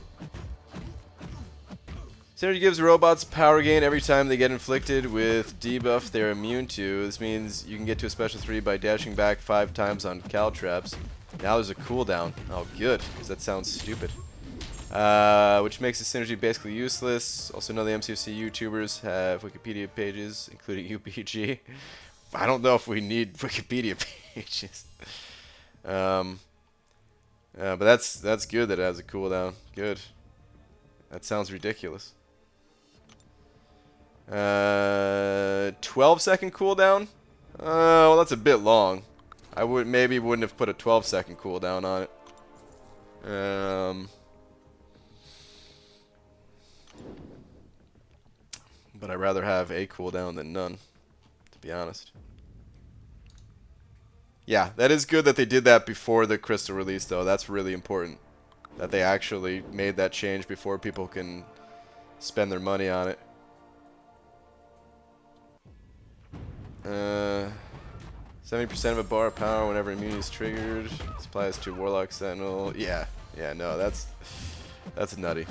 Synergy gives robots power gain every time they get inflicted with debuff they're immune to. This means you can get to a special 3 by dashing back 5 times on caltraps. Now there's a cooldown. Oh, good, because that sounds stupid. Which makes the synergy basically useless. Also, none of the MCFC YouTubers have Wikipedia pages, including UPG. I don't know if we need Wikipedia pages. But that's good that it has a cooldown. Good. That sounds ridiculous. 12-second cooldown? Well, that's a bit long. I maybe wouldn't have put a 12-second cooldown on it. But I'd rather have a cooldown than none, to be honest. Yeah, that is good that they did that before the crystal release, though. That's really important, that they actually made that change before people can spend their money on it. 70% of a bar of power whenever immunity is triggered. This applies to Warlock Sentinel. Yeah, no, that's nutty.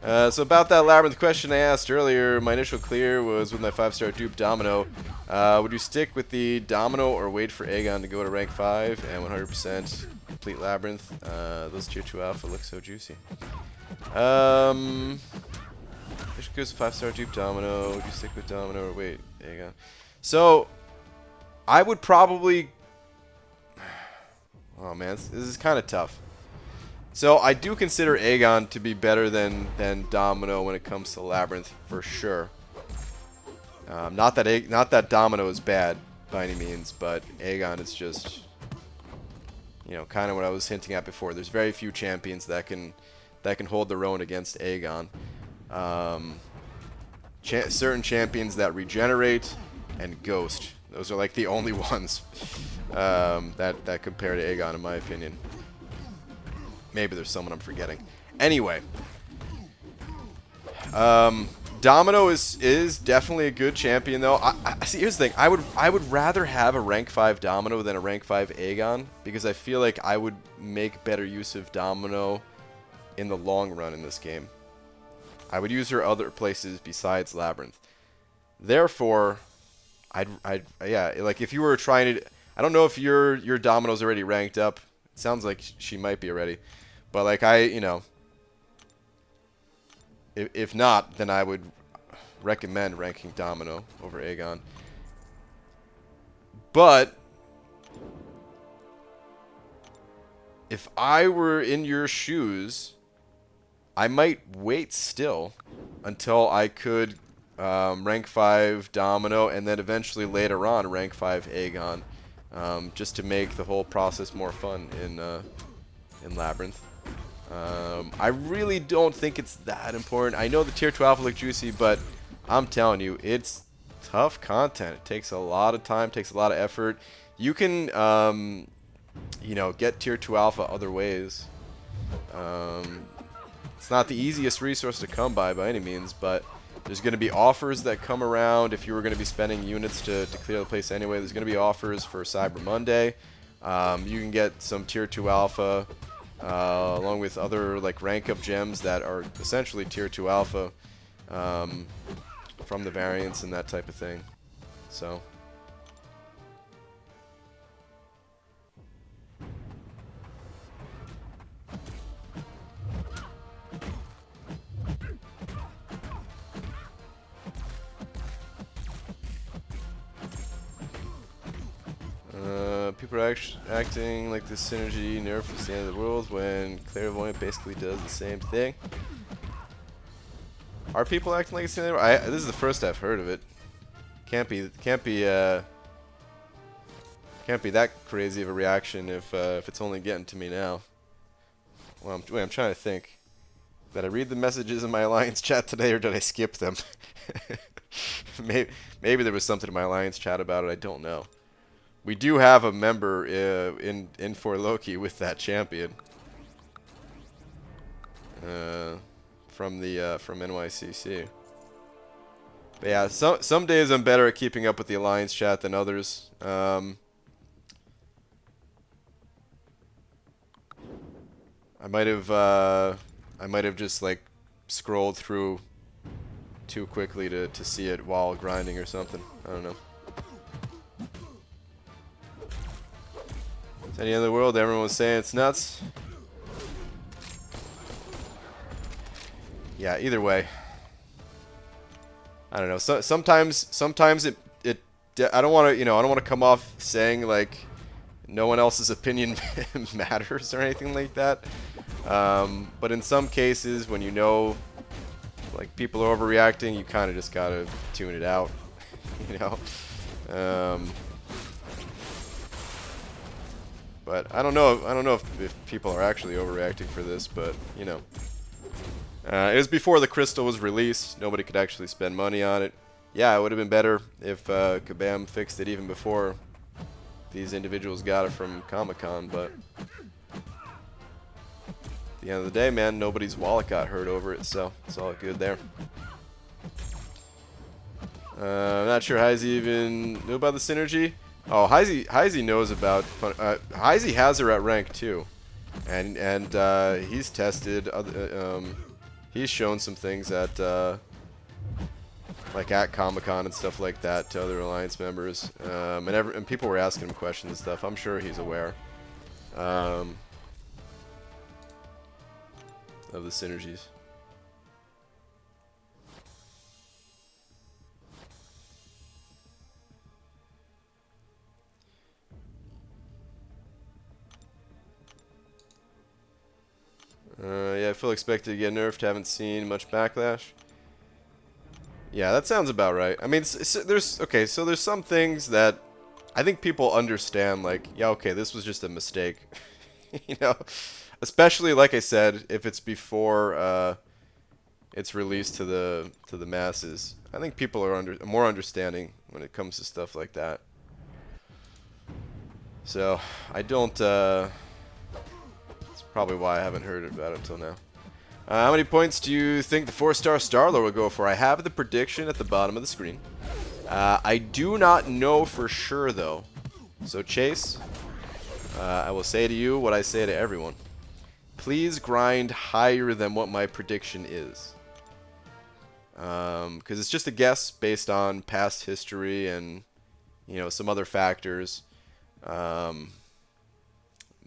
So about that Labyrinth question I asked earlier, my initial clear was with my 5-star dupe Domino. Would you stick with the Domino or wait for Aegon to go to rank 5 and 100% complete Labyrinth? Those tier 2 alpha look so juicy. Initial clear is 5-star dupe Domino. Would you stick with Domino or wait Aegon? So I would probably... oh man, this is kind of tough. So I do consider Aegon to be better than Domino when it comes to Labyrinth for sure. Not that Domino is bad by any means, but Aegon is just, you know, kind of what I was hinting at before. There's very few champions that can hold their own against Aegon. Certain champions that regenerate and ghost. Those are like the only ones that compare to Aegon, in my opinion. Maybe there's someone I'm forgetting. Anyway, Domino is definitely a good champion, though. See, here's the thing. I would rather have a rank 5 Domino than a rank 5 Aegon, because I feel like I would make better use of Domino in the long run in this game. I would use her other places besides Labyrinth. Therefore, yeah, like if you were trying to, I don't know if your Domino's already ranked up. It sounds like she might be already. But like you know, if not, then I would recommend ranking Domino over Aegon. But if I were in your shoes, I might wait still until I could rank 5 Domino, and then eventually later on rank 5 Aegon, just to make the whole process more fun in Labyrinth. I really don't think it's that important. I know the tier 2 alpha look juicy, but I'm telling you, it's tough content. It takes a lot of time, takes a lot of effort. You can, you know, get tier 2 alpha other ways. It's not the easiest resource to come by any means, but there's going to be offers that come around if you were going to be spending units to clear the place anyway. There's going to be offers for Cyber Monday. You can get some tier 2 alpha along with other like rank up gems that are essentially tier 2 alpha from the variants and that type of thing. So people are acting like this synergy nerf is the end of the world when Clairvoyant basically does the same thing. Are people acting like it's the end of the world? This is the first I've heard of it. Can't be that crazy of a reaction if it's only getting to me now. Well, I'm trying to think. Did I read the messages in my Alliance chat today, or did I skip them? Maybe there was something in my Alliance chat about it. I don't know. We do have a member in for Loki with that champion from NYCC. But yeah, some days I'm better at keeping up with the Alliance chat than others. I might have just like scrolled through too quickly to see it while grinding or something. I don't know. Any other world, everyone was saying it's nuts. Yeah, either way. I don't know. Sometimes I don't want to come off saying like no one else's opinion matters or anything like that. But in some cases, when you know like people are overreacting, you kind of just gotta tune it out. You know. But I don't know if people are actually overreacting for this, but you know. It was before the crystal was released. Nobody could actually spend money on it. Yeah, it would have been better if Kabam fixed it even before these individuals got it from Comic-Con, but at the end of the day, man, nobody's wallet got hurt over it, so it's all good there. I'm not sure Heisey even knew about the synergy. Oh, Heisey knows about. Heisey has her at rank 2, and he's tested. He's shown some things at like at Comic-Con and stuff like that to other Alliance members, and people were asking him questions and stuff. I'm sure he's aware of the synergies. Yeah, I feel expected to get nerfed. Haven't seen much backlash. Yeah, that sounds about right. I mean, there's some things that I think people understand. Like, yeah, okay, this was just a mistake. You know, especially like I said, if it's before it's released to the masses. I think people are more understanding when it comes to stuff like that. So I don't. Probably why I haven't heard about it until now. How many points do you think the 4-star Star-Lord will go for? I have the prediction at the bottom of the screen. I do not know for sure, though. So, Chase, I will say to you what I say to everyone. Please grind higher than what my prediction is. Because it's just a guess based on past history and, you know, some other factors.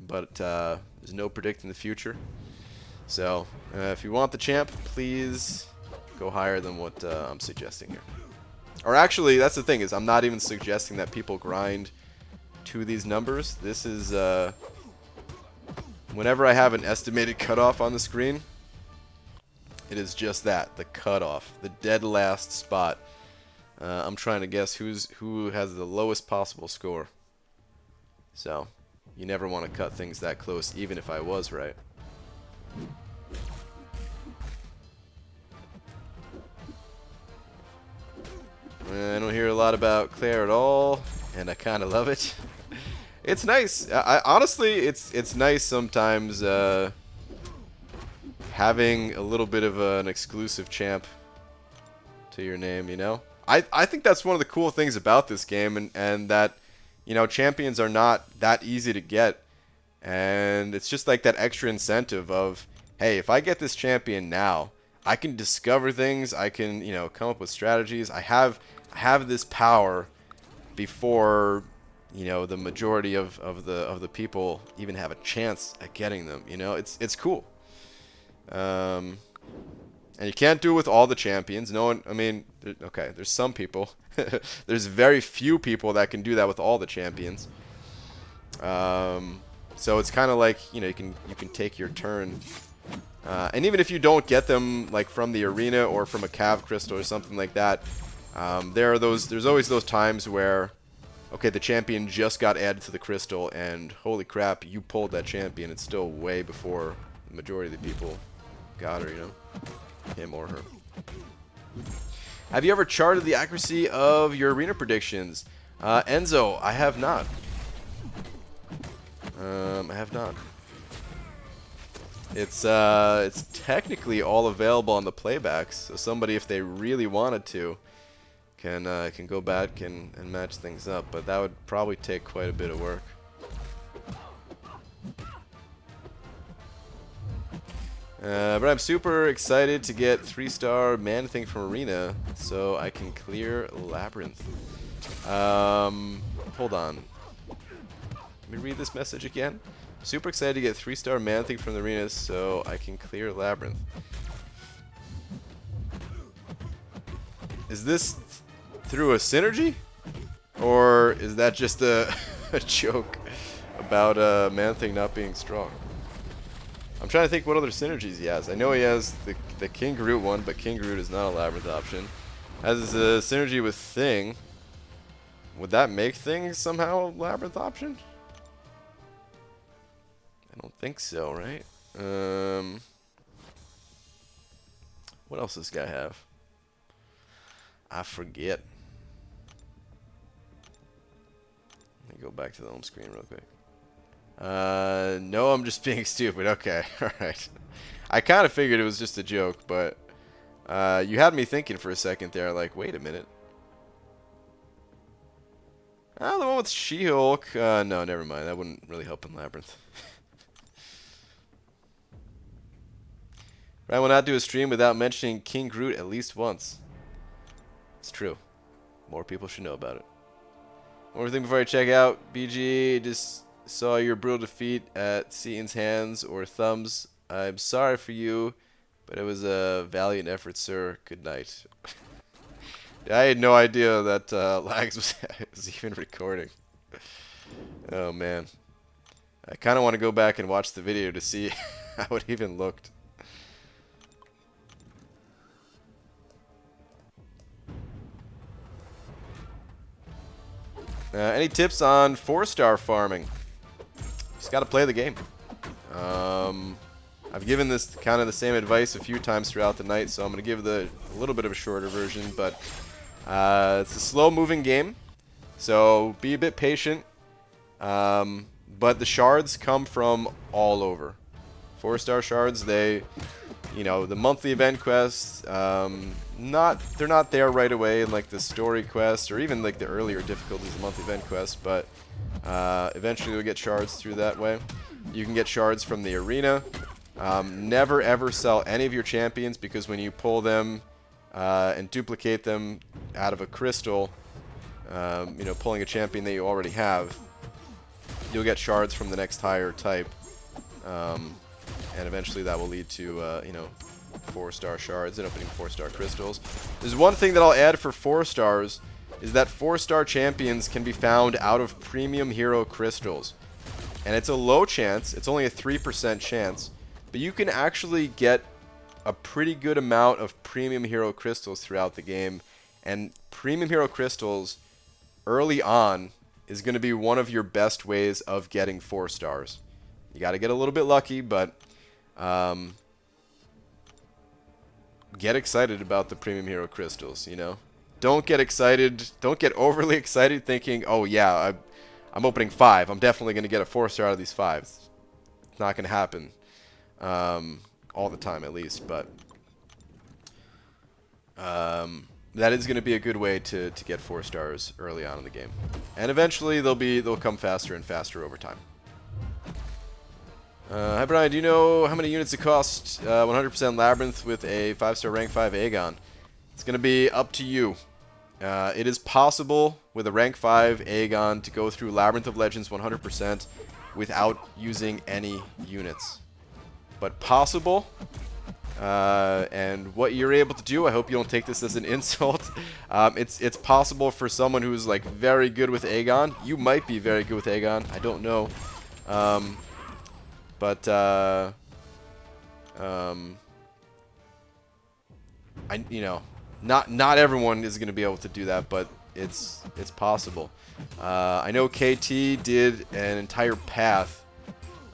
But there's no predicting the future. So if you want the champ, please go higher than what I'm suggesting here. Or actually, that's the thing, is I'm not even suggesting that people grind to these numbers. This is whenever I have an estimated cutoff on the screen, It is just that, the cutoff, the dead last spot. I'm trying to guess who has the lowest possible score. So, you never want to cut things that close, even if I was right. I don't hear a lot about Claire at all, and I kind of love it. It's nice. Honestly, it's nice sometimes having a little bit of an exclusive champ to your name, you know? I think that's one of the cool things about this game, and that, you know, champions are not that easy to get. And it's just like that extra incentive of, hey, if I get this champion now, I can discover things, I can, you know, come up with strategies. I have this power before, you know, the majority of the people even have a chance at getting them. You know, it's cool. And you can't do it with all the champions. No one, I mean, okay, there's some people. There's very few people that can do that with all the champions. So it's kind of like, you know, you can take your turn. And even if you don't get them like from the arena or from a cav crystal or something like that, there's always those times where, okay, the champion just got added to the crystal, and holy crap, you pulled that champion. It's still way before the majority of the people got her, you know, him or her. Have you ever charted the accuracy of your arena predictions? Enzo, I have not. I have not. It's technically all available on the playbacks, so somebody, if they really wanted to, can go back and match things up, but that would probably take quite a bit of work. But I'm super excited to get 3-star man thing from Arena so I can clear Labyrinth. Hold on. Let me read this message again. Super excited to get 3-star man thing from the Arena so I can clear Labyrinth. Is this through a synergy? Or is that just a joke about man thing not being strong? I'm trying to think what other synergies he has. I know he has the King Groot one, but King Groot is not a Labyrinth option. Has a synergy with Thing. Would that make Thing somehow a Labyrinth option? I don't think so, right? What else does this guy have? I forget. Let me go back to the home screen real quick. No, I'm just being stupid. Okay, alright. I kind of figured it was just a joke, but you had me thinking for a second there, like, wait a minute. Ah, the one with She-Hulk. No, never mind. That wouldn't really help in Labyrinth. I will not do a stream without mentioning King Groot at least once. It's true. More people should know about it. One more thing before I check out. BG, just saw your brutal defeat at Seaton's hands or thumbs. I'm sorry for you, but it was a valiant effort, sir. Good night. I had no idea that Lags was even recording. Oh, man. I kind of want to go back and watch the video to see how it even looked. Any tips on 4-star farming? Just got to play the game. I've given this kind of the same advice a few times throughout the night, so I'm going to give a little bit of a shorter version, but it's a slow-moving game, so be a bit patient. But the shards come from all over. 4-star shards, they, you know, the monthly event quests, they're not there right away in like the story quests or even like the earlier difficulties of the monthly event quests, but eventually you'll get shards through that way. You can get shards from the arena. Never ever sell any of your champions, because when you pull them and duplicate them out of a crystal, you know, pulling a champion that you already have, you'll get shards from the next higher type, and eventually that will lead to you know, 4-star shards and opening 4-star crystals. There's one thing that I'll add for 4 stars, is that 4-star champions can be found out of premium hero crystals, and it's a low chance. It's only a 3% chance, but you can actually get a pretty good amount of premium hero crystals throughout the game, and premium hero crystals early on is going to be one of your best ways of getting 4 stars. You got to get a little bit lucky, but get excited about the premium hero crystals, you know? Don't get excited. Don't get overly excited thinking, oh yeah, I'm opening 5. I'm definitely going to get a 4-star out of these 5s. It's not going to happen all the time, at least, but that is going to be a good way to get 4 stars early on in the game. And eventually they'll come faster and faster over time. Hi Brian, do you know how many units it costs 100% Labyrinth with a 5-star rank 5 Aegon? It's going to be up to you. It is possible with a rank 5 Aegon to go through Labyrinth of Legends 100% without using any units. But possible. And what you're able to do, I hope you don't take this as an insult. It's possible for someone who's like very good with Aegon. You might be very good with Aegon. I don't know. Not everyone is going to be able to do that, but it's possible. I know KT did an entire path.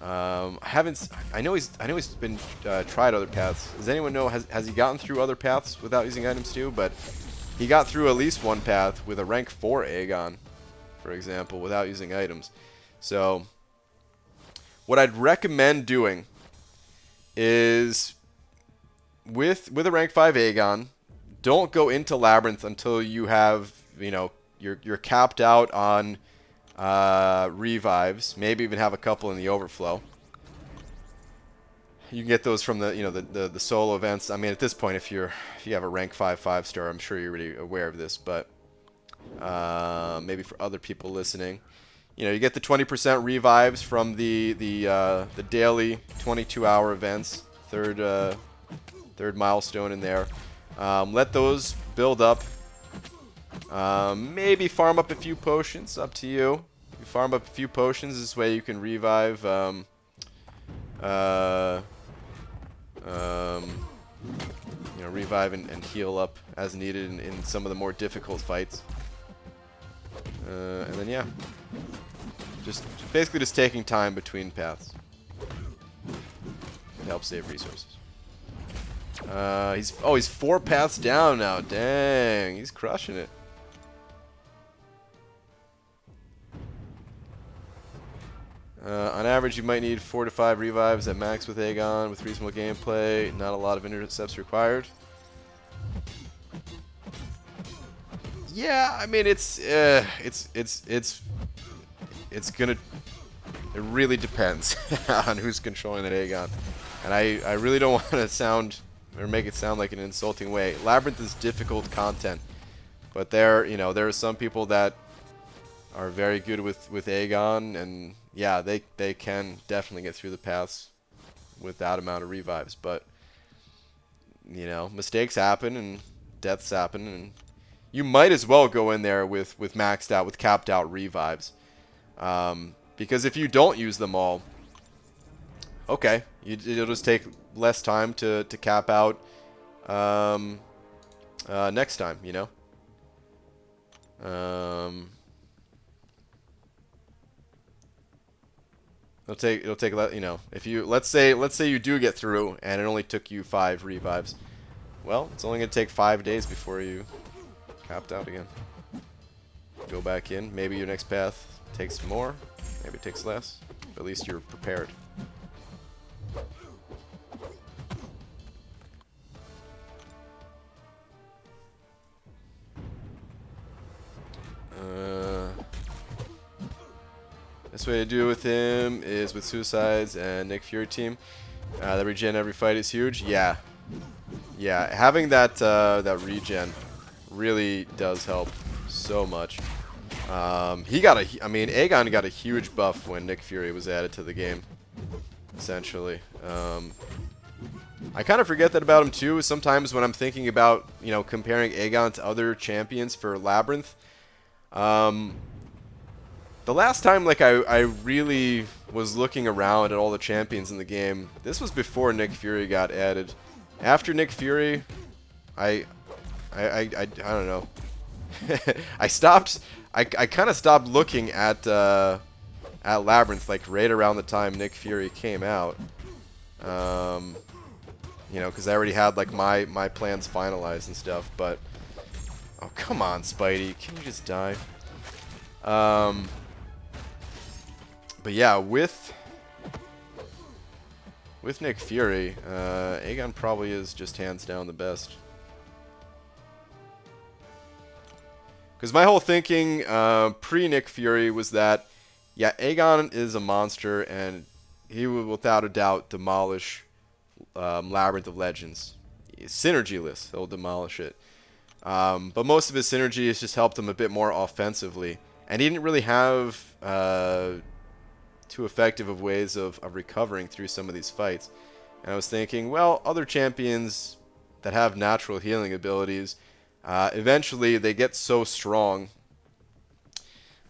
I know he's been tried other paths. Does anyone know, has he gotten through other paths without using items too? But he got through at least one path with a rank 4 Aegon, for example, without using items. So what I'd recommend doing is with a rank 5 Aegon, don't go into Labyrinth until you have, you're capped out on revives. Maybe even have a couple in the overflow. You can get those from the solo events. I mean, at this point, if you have a rank 5 5-star, I'm sure you're already aware of this, but maybe for other people listening, you get the 20% revives from the daily 22-hour events, third milestone in there. Let those build up. Maybe farm up a few potions, up to you. You farm up a few potions, this way you can revive revive and heal up as needed in some of the more difficult fights. And then yeah, just basically just taking time between paths to help save resources. He's 4 paths down now. Dang, he's crushing it. On average, you might need 4 to 5 revives at max with Aegon, with reasonable gameplay. Not a lot of intercepts required. Yeah, I mean it really depends on who's controlling that Aegon, and I really don't want to sound or make it sound like an insulting way. Labyrinth is difficult content, but there are some people that are very good with Aegon, and yeah, they can definitely get through the paths with that amount of revives. But mistakes happen and deaths happen, and you might as well go in there with maxed out, with capped out revives, because if you don't use them all, okay, it'll just take less time to cap out next time, It'll take if you let's say you do get through and it only took you 5 revives. Well, it's only gonna take 5 days before you capped out again. Go back in. Maybe your next path takes more. Maybe it takes less. But at least you're prepared. Best way to do it with him is with Suicides and Nick Fury team. The regen every fight is huge. Yeah, having that regen really does help so much. Aegon got a huge buff when Nick Fury was added to the game. Essentially, I kind of forget that about him too. Sometimes when I'm thinking about comparing Aegon to other champions for Labyrinth. The last time I really was looking around at all the champions in the game, this was before Nick Fury got added. After Nick Fury, I don't know. I stopped. I kind of stopped looking at Labyrinth like right around the time Nick Fury came out. You know, because I already had like my plans finalized and stuff. But oh come on, Spidey, can you just die? But yeah, with Nick Fury, Aegon probably is just hands down the best. Because my whole thinking pre-Nick Fury was that, yeah, Aegon is a monster, and he will without a doubt demolish Labyrinth of Legends. Synergyless, he'll demolish it. But most of his synergy has just helped him a bit more offensively. And he didn't really have too effective of ways of recovering through some of these fights. And I was thinking, well, other champions that have natural healing abilities, eventually they get so strong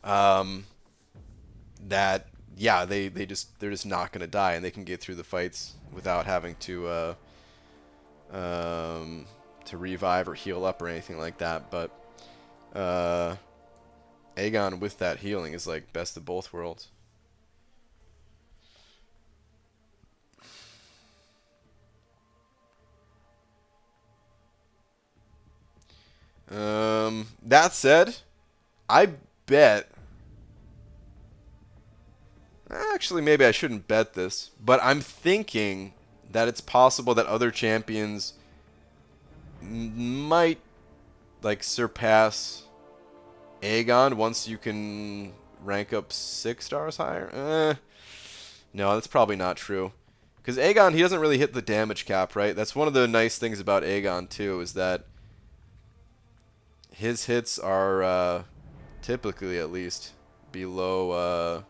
that yeah, they're just not gonna die, and they can get through the fights without having to revive or heal up or anything like that. But Aegon with that healing is like best of both worlds. That said, I bet. Actually, maybe I shouldn't bet this, but I'm thinking that it's possible that other champions might like surpass Aegon once you can rank up 6 stars higher. No, that's probably not true. Because Aegon, he doesn't really hit the damage cap, right? That's one of the nice things about Aegon, too, is that his hits are typically, at least, below,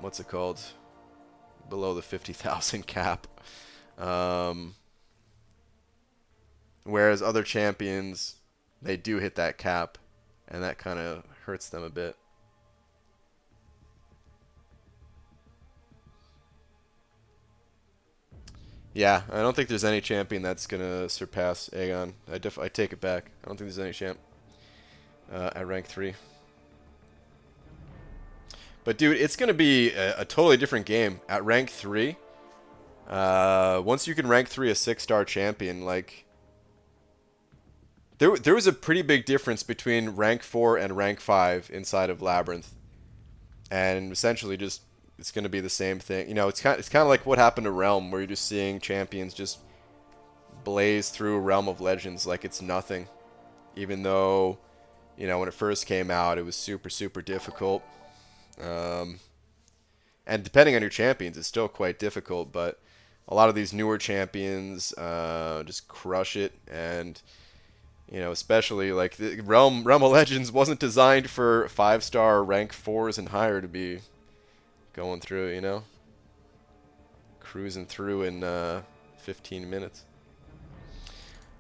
what's it called? Below the 50,000 cap. Whereas other champions, they do hit that cap, and that kind of hurts them a bit. Yeah, I don't think there's any champion that's gonna surpass Aegon. I take it back. I don't think there's any champ at rank 3. But dude, it's gonna be a totally different game at rank 3. Once you can rank 3 a 6-star champion, like there was a pretty big difference between rank 4 and rank 5 inside of Labyrinth, and essentially just it's going to be the same thing. You know, it's kind of like what happened to Realm, where you're just seeing champions just blaze through Realm of Legends like it's nothing, even though, you know, when it first came out, it was super difficult. And depending on your champions, it's still quite difficult. But a lot of these newer champions just crush it, and you know, especially like the Realm of Legends wasn't designed for 5-star rank 4s and higher to be going through, you know, cruising through in 15 minutes.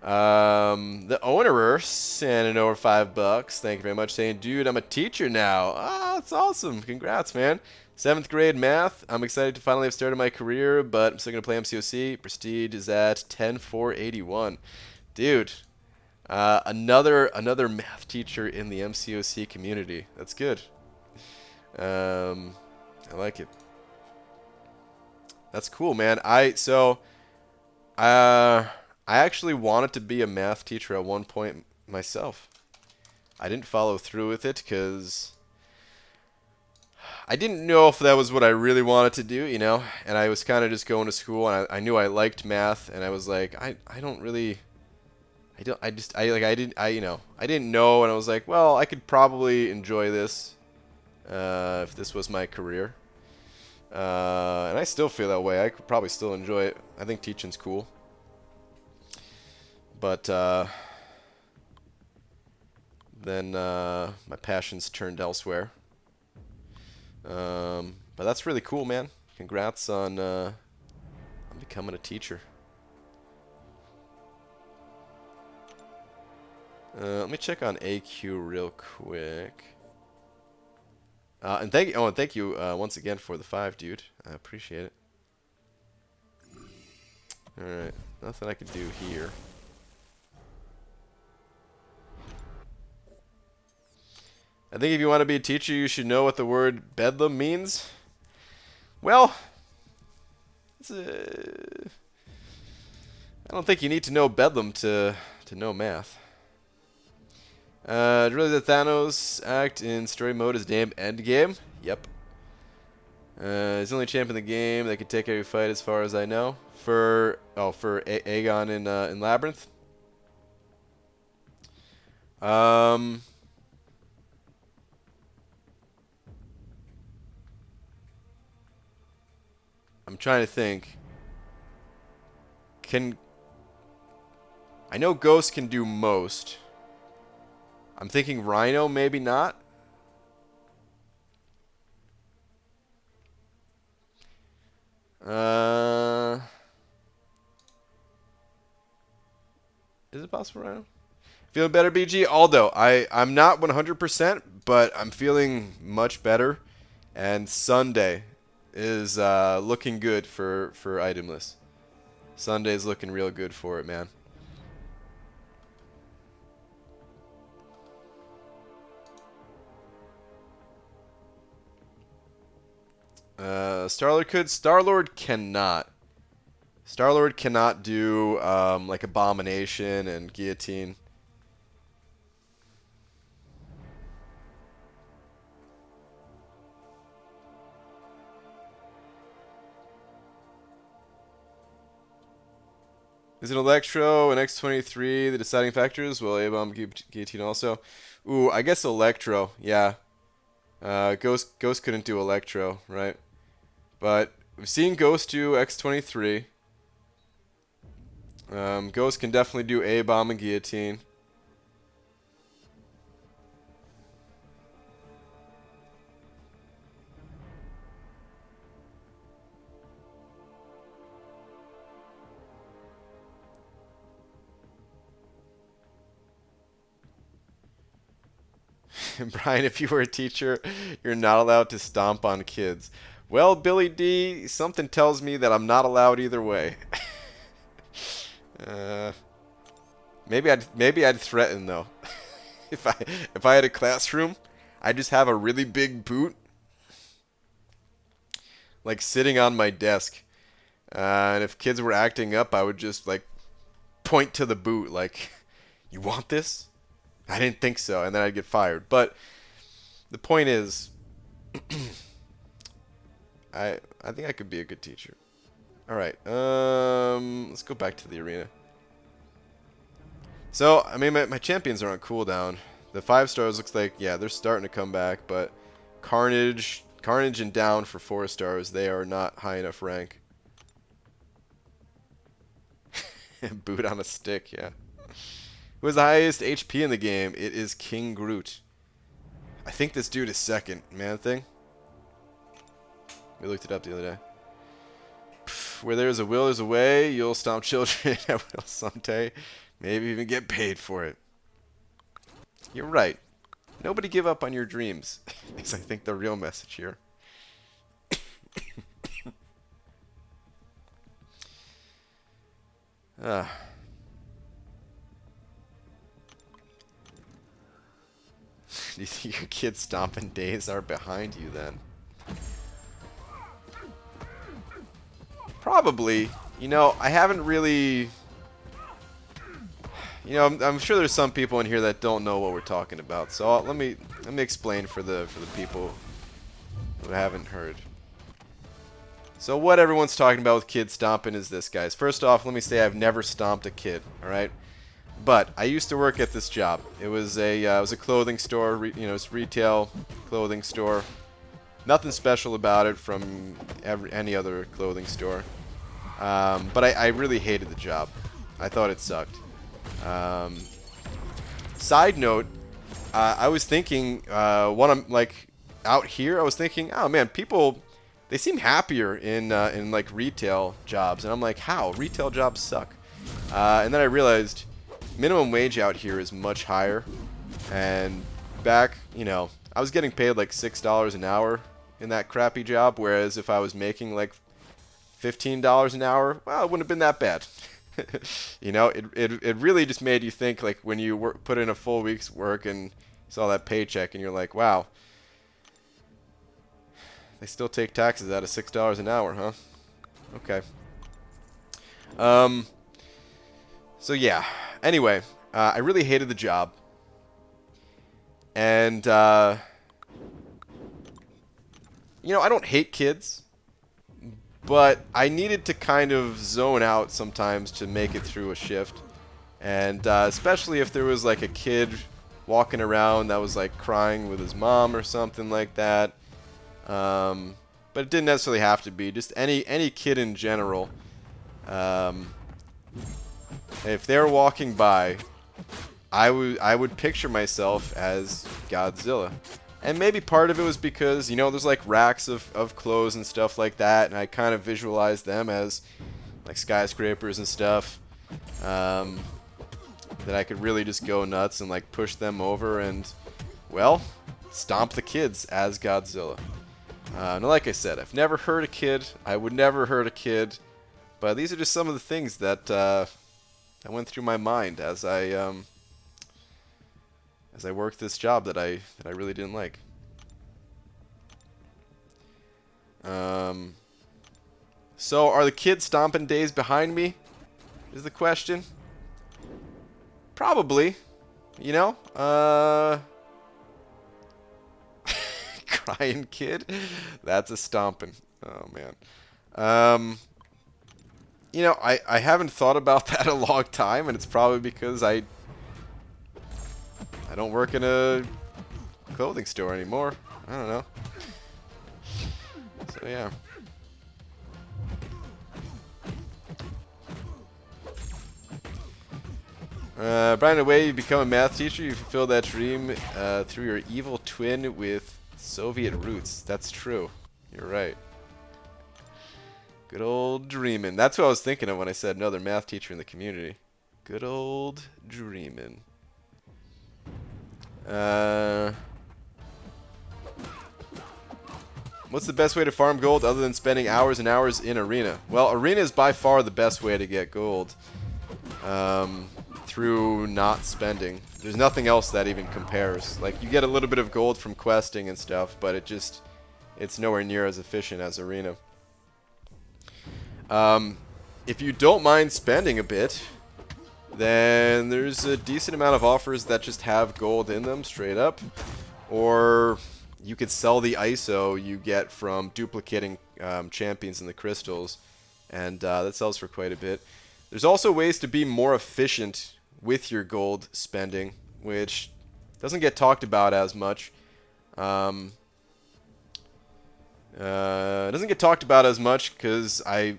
The owner sending over $5. Thank you very much. Saying, dude, I'm a teacher now. Ah, that's awesome. Congrats, man. 7th grade math. I'm excited to finally have started my career, but I'm still gonna play MCOC. Prestige is at 10,481. Dude, another math teacher in the MCOC community. That's good. I like it. That's cool, man. I actually wanted to be a math teacher at one point myself. I didn't follow through with it because I didn't know if that was what I really wanted to do, you know. And I was kind of just going to school, and I knew I liked math, and I was like, I don't really. I didn't know, and I was like, well, I could probably enjoy this if this was my career. And I still feel that way. I could probably still enjoy it. I think teaching's cool. But then my passions turned elsewhere. But that's really cool, man. Congrats on becoming a teacher. Let me check on AQ real quick. And thank you once again for the 5, dude. I appreciate it. Alright, nothing I can do here. I think if you want to be a teacher, you should know what the word bedlam means. Well, it's I don't think you need to know bedlam to know math. Really, the Thanos act in story mode is damn endgame? Yep. He's the only champ in the game that can take every fight, as far as I know. For Aegon in Labyrinth. I'm trying to think. I know Ghost can do most. I'm thinking Rhino, maybe not. Is it possible, Rhino? Feeling better, BG? Aldo, I'm not 100%, but I'm feeling much better. And Sunday is looking good for itemless. Sunday's looking real good for it, man. Star-Lord could. Star-Lord cannot. Star-Lord cannot do like Abomination and Guillotine. Is it Electro and X-23 the deciding factors? Well, A-Bomb, Guillotine also. Ooh, I guess Electro, yeah. Ghost couldn't do Electro, right? But we've seen Ghost do X-23. Ghost can definitely do A-Bomb and Guillotine. Brian, if you were a teacher, you're not allowed to stomp on kids. Well, Billy D, something tells me that I'm not allowed either way. Maybe I'd threaten though. if I had a classroom, I'd just have a really big boot, like sitting on my desk. And if kids were acting up, I would just like point to the boot, like, "You want this?" I didn't think so, and then I'd get fired. But the point is, I think I could be a good teacher. All right, let's go back to the arena. So, I mean, my champions are on cooldown. The 5 stars looks like, yeah, they're starting to come back, but Carnage and down for 4 stars, they are not high enough rank. Boot on a stick, yeah. Who has the highest HP in the game? It is King Groot. I think this dude is second. Man-Thing? We looked it up the other day. Where there's a will, there's a way. You'll stomp children at will someday. Maybe even get paid for it. You're right. Nobody give up on your dreams. Is I think the real message here. Do you think your kids' stomping days are behind you then? Probably. You know, I haven't really... You know, I'm sure there's some people in here that don't know what we're talking about. So let me explain for the people who haven't heard. So what everyone's talking about with kids stomping is this, guys. First off, let me say I've never stomped a kid, all right? But I used to work at this job. It was a clothing store, you know, it's retail clothing store. Nothing special about it from any other clothing store. But I really hated the job. I thought it sucked. Side note, I was thinking when I'm like out here, I was thinking, oh man, people, they seem happier in like retail jobs, and I'm like, how? Retail jobs suck. And then I realized minimum wage out here is much higher, and back, you know, I was getting paid like $6 an hour in that crappy job, whereas if I was making like $15 an hour, well, it wouldn't have been that bad. You know, it really just made you think, like, when you put in a full week's work and saw that paycheck and you're like, wow, they still take taxes out of $6 an hour, huh? Okay. So yeah. Anyway, I really hated the job. And, you know, I don't hate kids, but I needed to kind of zone out sometimes to make it through a shift. And especially if there was like a kid walking around that was like crying with his mom or something like that. But it didn't necessarily have to be. Just any kid in general. If they're walking by, I would picture myself as Godzilla. And maybe part of it was because, you know, there's like racks of clothes and stuff like that, and I kind of visualized them as like skyscrapers and stuff. That I could really just go nuts and like push them over and, well, stomp the kids as Godzilla. Now, like I said, I've never hurt a kid. I would never hurt a kid. But these are just some of the things that I went through my mind as I worked this job that I really didn't like. So are the kid stomping days behind me? Is the question. Probably. You know? Crying kid? That's a stomping. Oh, man. You know, I haven't thought about that in a long time, and it's probably because I don't work in a clothing store anymore. I don't know. So, yeah. Brian, in a way, you become a math teacher. You fulfill that dream through your evil twin with Soviet roots. That's true. You're right. Good old dreamin'. That's what I was thinking of when I said another math teacher in the community. Good old dreamin'. What's the best way to farm gold other than spending hours and hours in arena? Well, arena is by far the best way to get gold. Through not spending. There's nothing else that even compares. Like, you get a little bit of gold from questing and stuff, but it's nowhere near as efficient as arena. If you don't mind spending a bit, then there's a decent amount of offers that just have gold in them straight up. Or you could sell the ISO you get from duplicating champions in the crystals, and that sells for quite a bit. There's also ways to be more efficient with your gold spending, which doesn't get talked about as much. It doesn't get talked about as much because I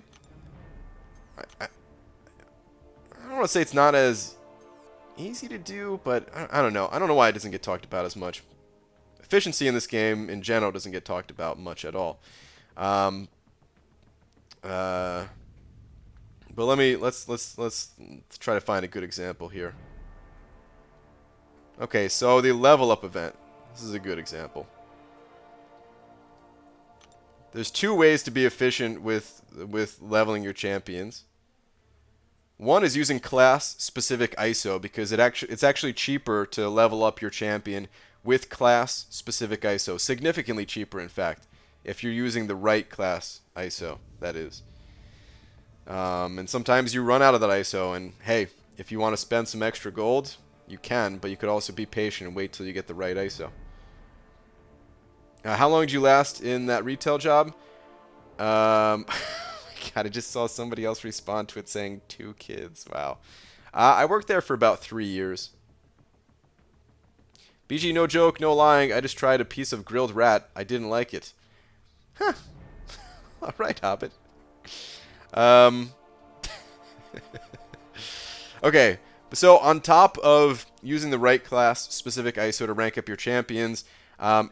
don't want to say it's not as easy to do, but I don't know. I don't know why it doesn't get talked about as much. Efficiency in this game in general doesn't get talked about much at all. But let's try to find a good example here. Okay, so the level up event. This is a good example. There's two ways to be efficient with leveling your champions. One is using class-specific ISO because it's actually cheaper to level up your champion with class-specific ISO. Significantly cheaper, in fact, if you're using the right class ISO, that is. And sometimes you run out of that ISO, and hey, if you want to spend some extra gold, you can, but you could also be patient and wait till you get the right ISO. How long did you last in that retail job? God, I just saw somebody else respond to it saying 2 kids. Wow. I worked there for about 3 years. BG, no joke, no lying. I just tried a piece of grilled rat. I didn't like it. Huh. All right, Hobbit. Okay, so on top of using the right class specific ISO to rank up your champions,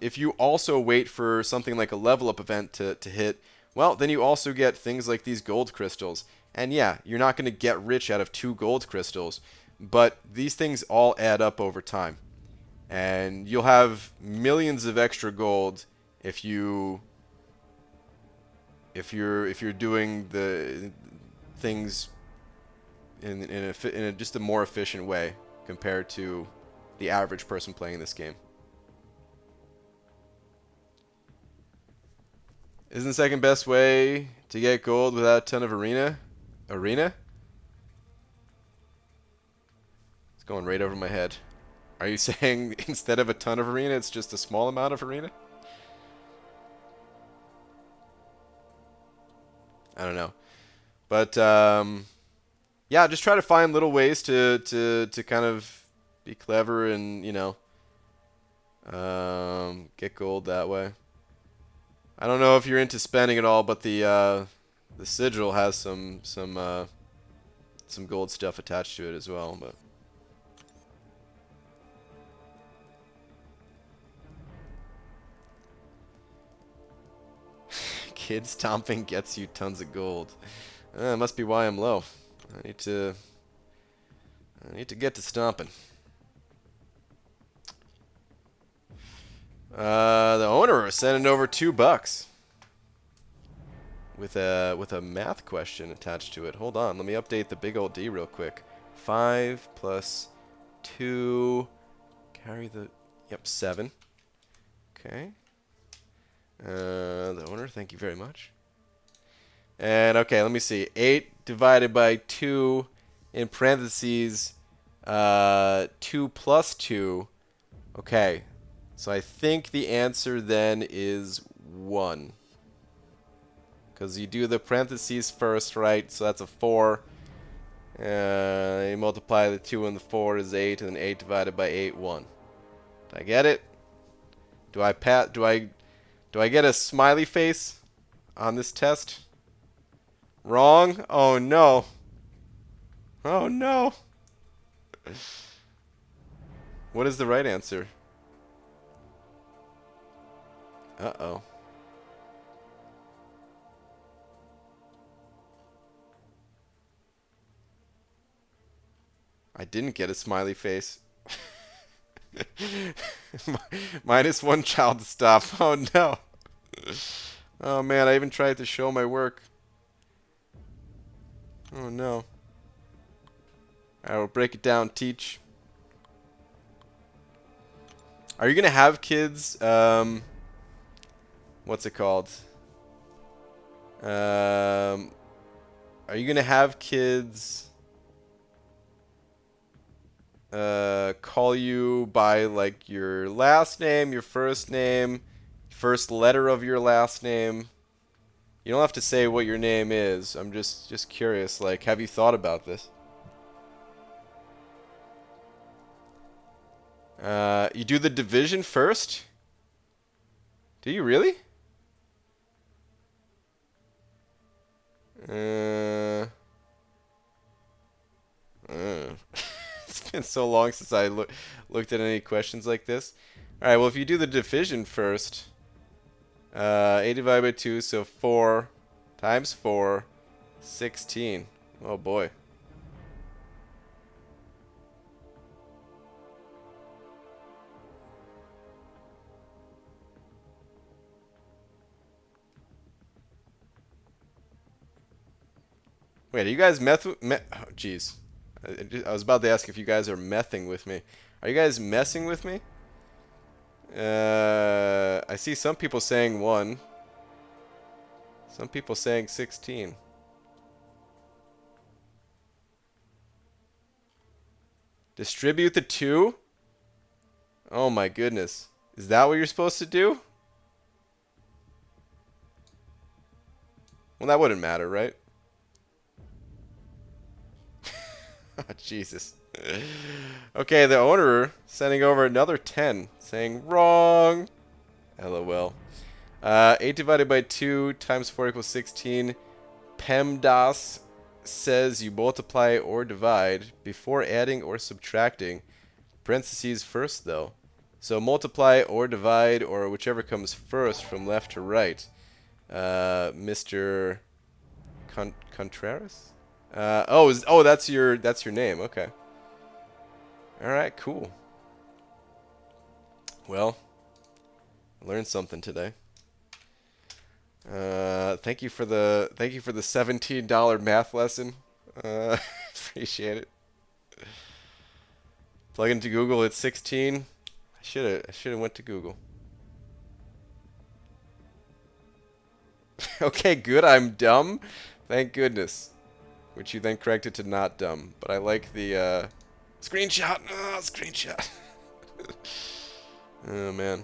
if you also wait for something like a level up event to hit, well, then you also get things like these gold crystals. And yeah, you're not going to get rich out of 2 gold crystals, but these things all add up over time. And you'll have millions of extra gold if you if you're doing the things in just a more efficient way compared to the average person playing this game. Isn't the second best way to get gold without a ton of arena? Arena? It's going right over my head. Are you saying instead of a ton of arena, it's just a small amount of arena? I don't know. But yeah, just try to find little ways to kind of be clever and, you know, get gold that way. I don't know if you're into spending at all, but the sigil has some gold stuff attached to it as well. But kid stomping gets you tons of gold. Must be why I'm low. I need to get to stomping. The owner is sending over $2 with a math question attached to it. Hold on, let me update the big old D real quick. 5 plus 2, carry the, yep, 7. Okay. The owner, thank you very much. And okay, let me see. 8 divided by 2 in parentheses, 2 plus 2. Okay, so I think the answer then is 1. Because you do the parentheses first, right? So that's a 4. You multiply the 2 and the 4 is 8, and then 8 divided by 8, 1. Did I get it? Do I get a smiley face on this test? Wrong? Oh no. Oh no. What is the right answer? Uh-oh. I didn't get a smiley face. -1 child to stop. Oh no. Oh man, I even tried to show my work. Oh no. I will break it down, teach. Are you gonna have kids? What's it called? Are you gonna have kids call you by like your last name, your first name, first letter of your last name? You don't have to say what your name is. I'm just curious. Like, have you thought about this? You do the division first? Do you really? It's been so long since I looked at any questions like this. Alright, well, if you do the division first, 8 divided by 2, so 4 times 4, 16. Oh boy. Wait, are you guys oh, jeez. I was about to ask if you guys are messing with me. Are you guys messing with me? I see some people saying 1. Some people saying 16. Distribute the 2? Oh my goodness. Is that what you're supposed to do? Well, that wouldn't matter, right? Oh, Jesus. Okay, the owner sending over another 10, saying wrong. LOL. 8 divided by 2 times 4 equals 16. PEMDAS says you multiply or divide before adding or subtracting. Parentheses first, though. So multiply or divide, or whichever comes first from left to right. Mr. Contreras? Oh, that's your name. Okay. All right, cool. Well, I learned something today. Thank you for the $17 math lesson. Appreciate it. Plug into Google, it's 16. I should have went to Google. Okay, good. I'm dumb. Thank goodness. Which you then corrected to not dumb. But I like the screenshot. Oh, screenshot. Oh man.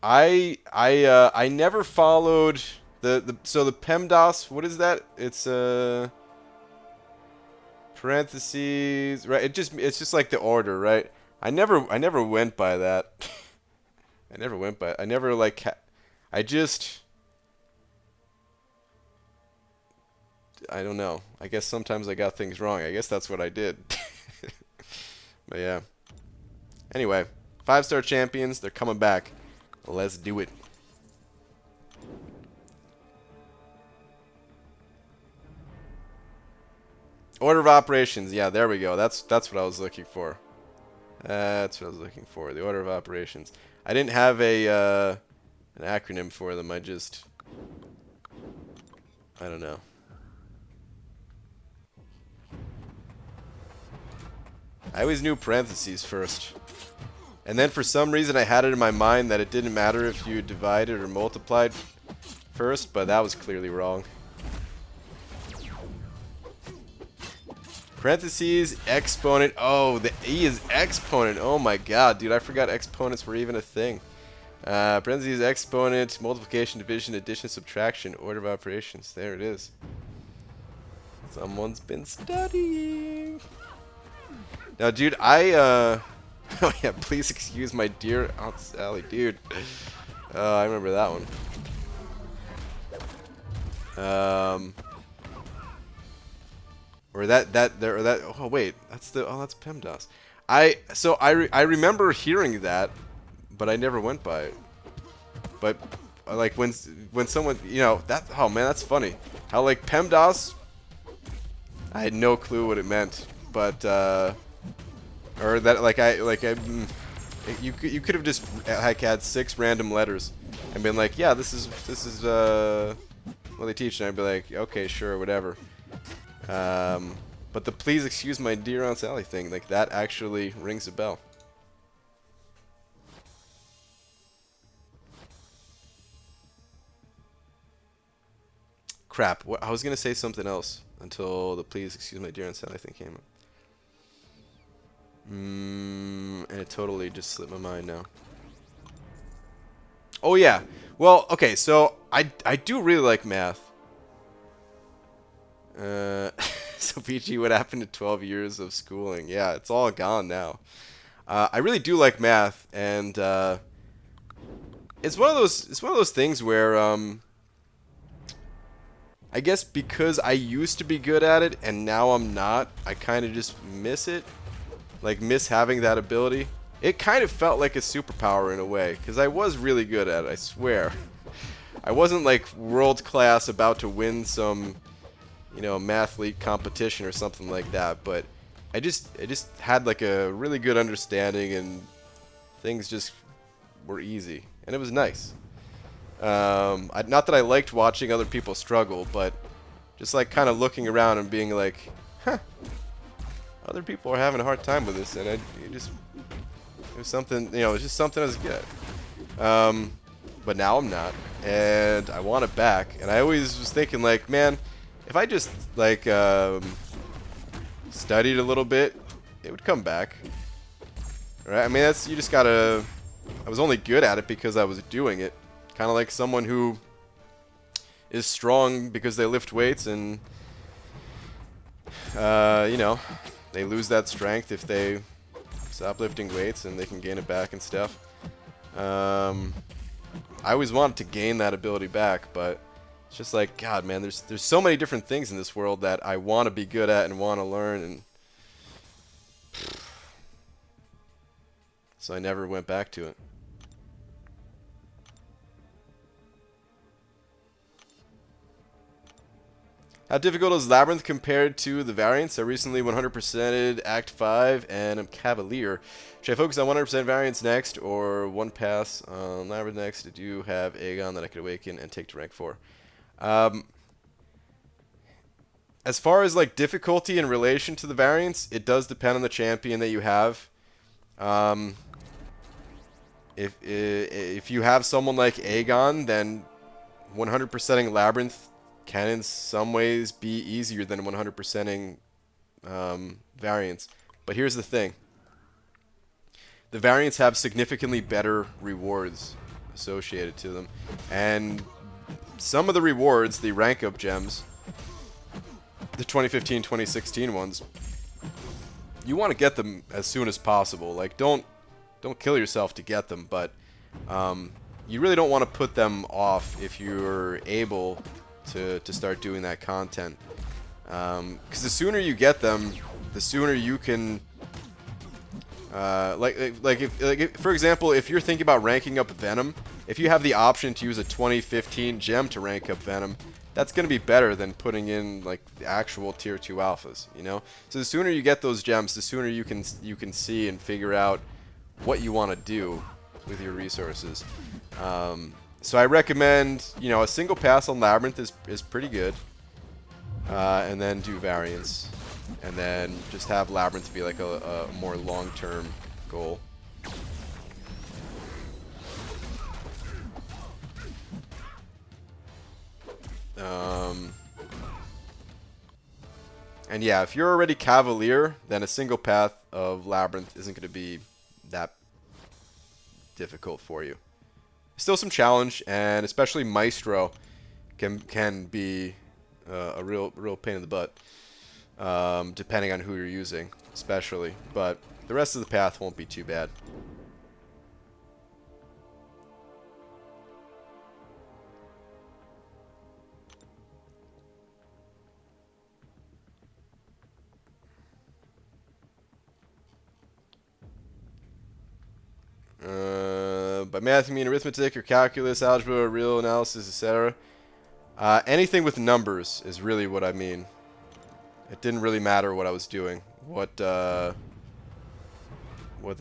I never followed so the PEMDAS. What is that? It's parentheses, right? It's just like the order, right? I never went by that. I never went by. I never like. I just. I don't know. I guess sometimes I got things wrong. I guess that's what I did. But yeah. Anyway, 5-star champions. They're coming back. Let's do it. Order of operations. Yeah, there we go. That's what I was looking for. That's what I was looking for. The order of operations. I didn't have an acronym for them. I don't know. I always knew parentheses first. And then for some reason I had it in my mind that it didn't matter if you divided or multiplied first, but that was clearly wrong. Parentheses, exponent. Oh, the E is exponent. Oh my god, dude, I forgot exponents were even a thing. Parentheses, exponent, multiplication, division, addition, subtraction, order of operations. There it is. Someone's been studying. Now, dude, oh yeah, please excuse my dear Aunt Sally, dude. I remember that one. Oh wait, that's PEMDAS. I remember hearing that, but I never went by it. But like when someone, you know, oh man, that's funny. How like PEMDAS, I had no clue what it meant, but or that you could have just like had 6 random letters and been like, yeah, this is what they teach, and I'd be like, okay, sure, whatever. But the please excuse my dear Aunt Sally thing, like that actually rings a bell. Crap, I was gonna say something else until the please excuse my dear Aunt Sally thing came up. And it totally just slipped my mind now. Oh yeah, well, okay, so I do really like math. So PG, what happened to 12 years of schooling? Yeah, it's all gone now. I really do like math, and it's one of those things where I guess because I used to be good at it and now I'm not, I kind of just miss it. Like miss having that ability. It kind of felt like a superpower in a way, because I was really good at it, I swear. I wasn't like world class about to win some, you know, math league competition or something like that, but I just had like a really good understanding, and things just were easy, and it was nice. Not that I liked watching other people struggle, but just like kind of looking around and being like, huh, other people are having a hard time with this, and it was something, you know, it's just something I was good at. But now I'm not, and I want it back, and I always was thinking like, man, if I just like studied a little bit, it would come back, right? I mean, you just gotta. I was only good at it because I was doing it, kind of like someone who is strong because they lift weights, and you know, they lose that strength if they stop lifting weights, and they can gain it back and stuff. I always wanted to gain that ability back, but it's just like, God, man, there's so many different things in this world that I want to be good at and want to learn, and so I never went back to it. How difficult is Labyrinth compared to the variants? I recently 100%ed Act 5 and I'm Cavalier. Should I focus on 100% variants next or one pass on Labyrinth next? Did you have Aegon that I could awaken and take to rank 4? As far as like difficulty in relation to the variants, it does depend on the champion that you have. If you have someone like Aegon, then 100%ing Labyrinth can in some ways be easier than 100%ing variants. But here's the thing. The variants have significantly better rewards associated to them. And some of the rewards, the rank up gems, the 2015, 2016 ones, you want to get them as soon as possible. Like, don't kill yourself to get them, but you really don't want to put them off if you're able to start doing that content. Because the sooner you get them, the sooner you can for example, if you're thinking about ranking up Venom, if you have the option to use a 2015 gem to rank up Venom, that's going to be better than putting in like the actual tier 2 alphas, you know? So the sooner you get those gems, the sooner you can see and figure out what you want to do with your resources. So I recommend, you know, a single pass on Labyrinth is pretty good. And then do variants. And then just have Labyrinth be like a more long-term goal. And yeah, if you're already Cavalier, then a single path of Labyrinth isn't going to be that difficult for you. Still some challenge, and especially Maestro can be a real pain in the butt, depending on who you're using, especially. But the rest of the path won't be too bad. By math, you mean arithmetic or calculus, algebra, real analysis, etc. Anything with numbers is really what I mean. It didn't really matter what I was doing, what the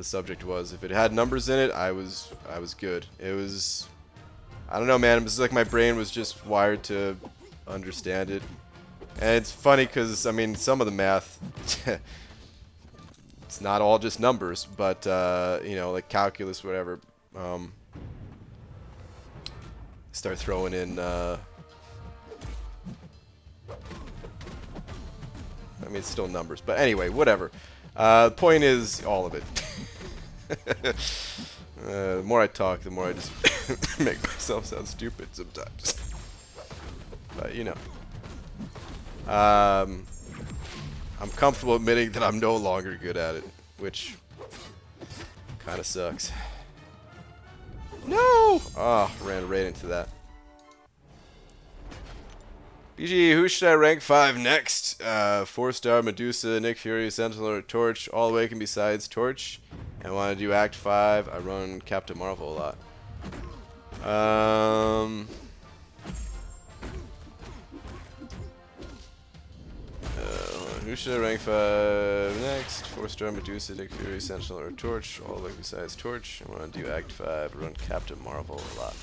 subject was. If it had numbers in it, I was good. It was, I don't know, man. It was like my brain was just wired to understand it. And it's funny because I mean, some of the math, it's not all just numbers, but you know, like calculus, whatever. Start throwing in. I mean, it's still numbers, but anyway, whatever. The point is all of it. The more I talk, the more I just make myself sound stupid sometimes. But you know, I'm comfortable admitting that I'm no longer good at it, which kind of sucks. No! Ah, oh, ran right into that. BG, who should I rank 5 next? 4-star Medusa, Nick Fury, Sentinel, or Torch. All awaken besides Torch. And I want to do Act 5. I run Captain Marvel a lot. Who should I rank 5 next? 4-star Medusa, Nick Fury, Sentinel, or Torch. All awaken besides Torch. I want to do Act 5. I run Captain Marvel a lot.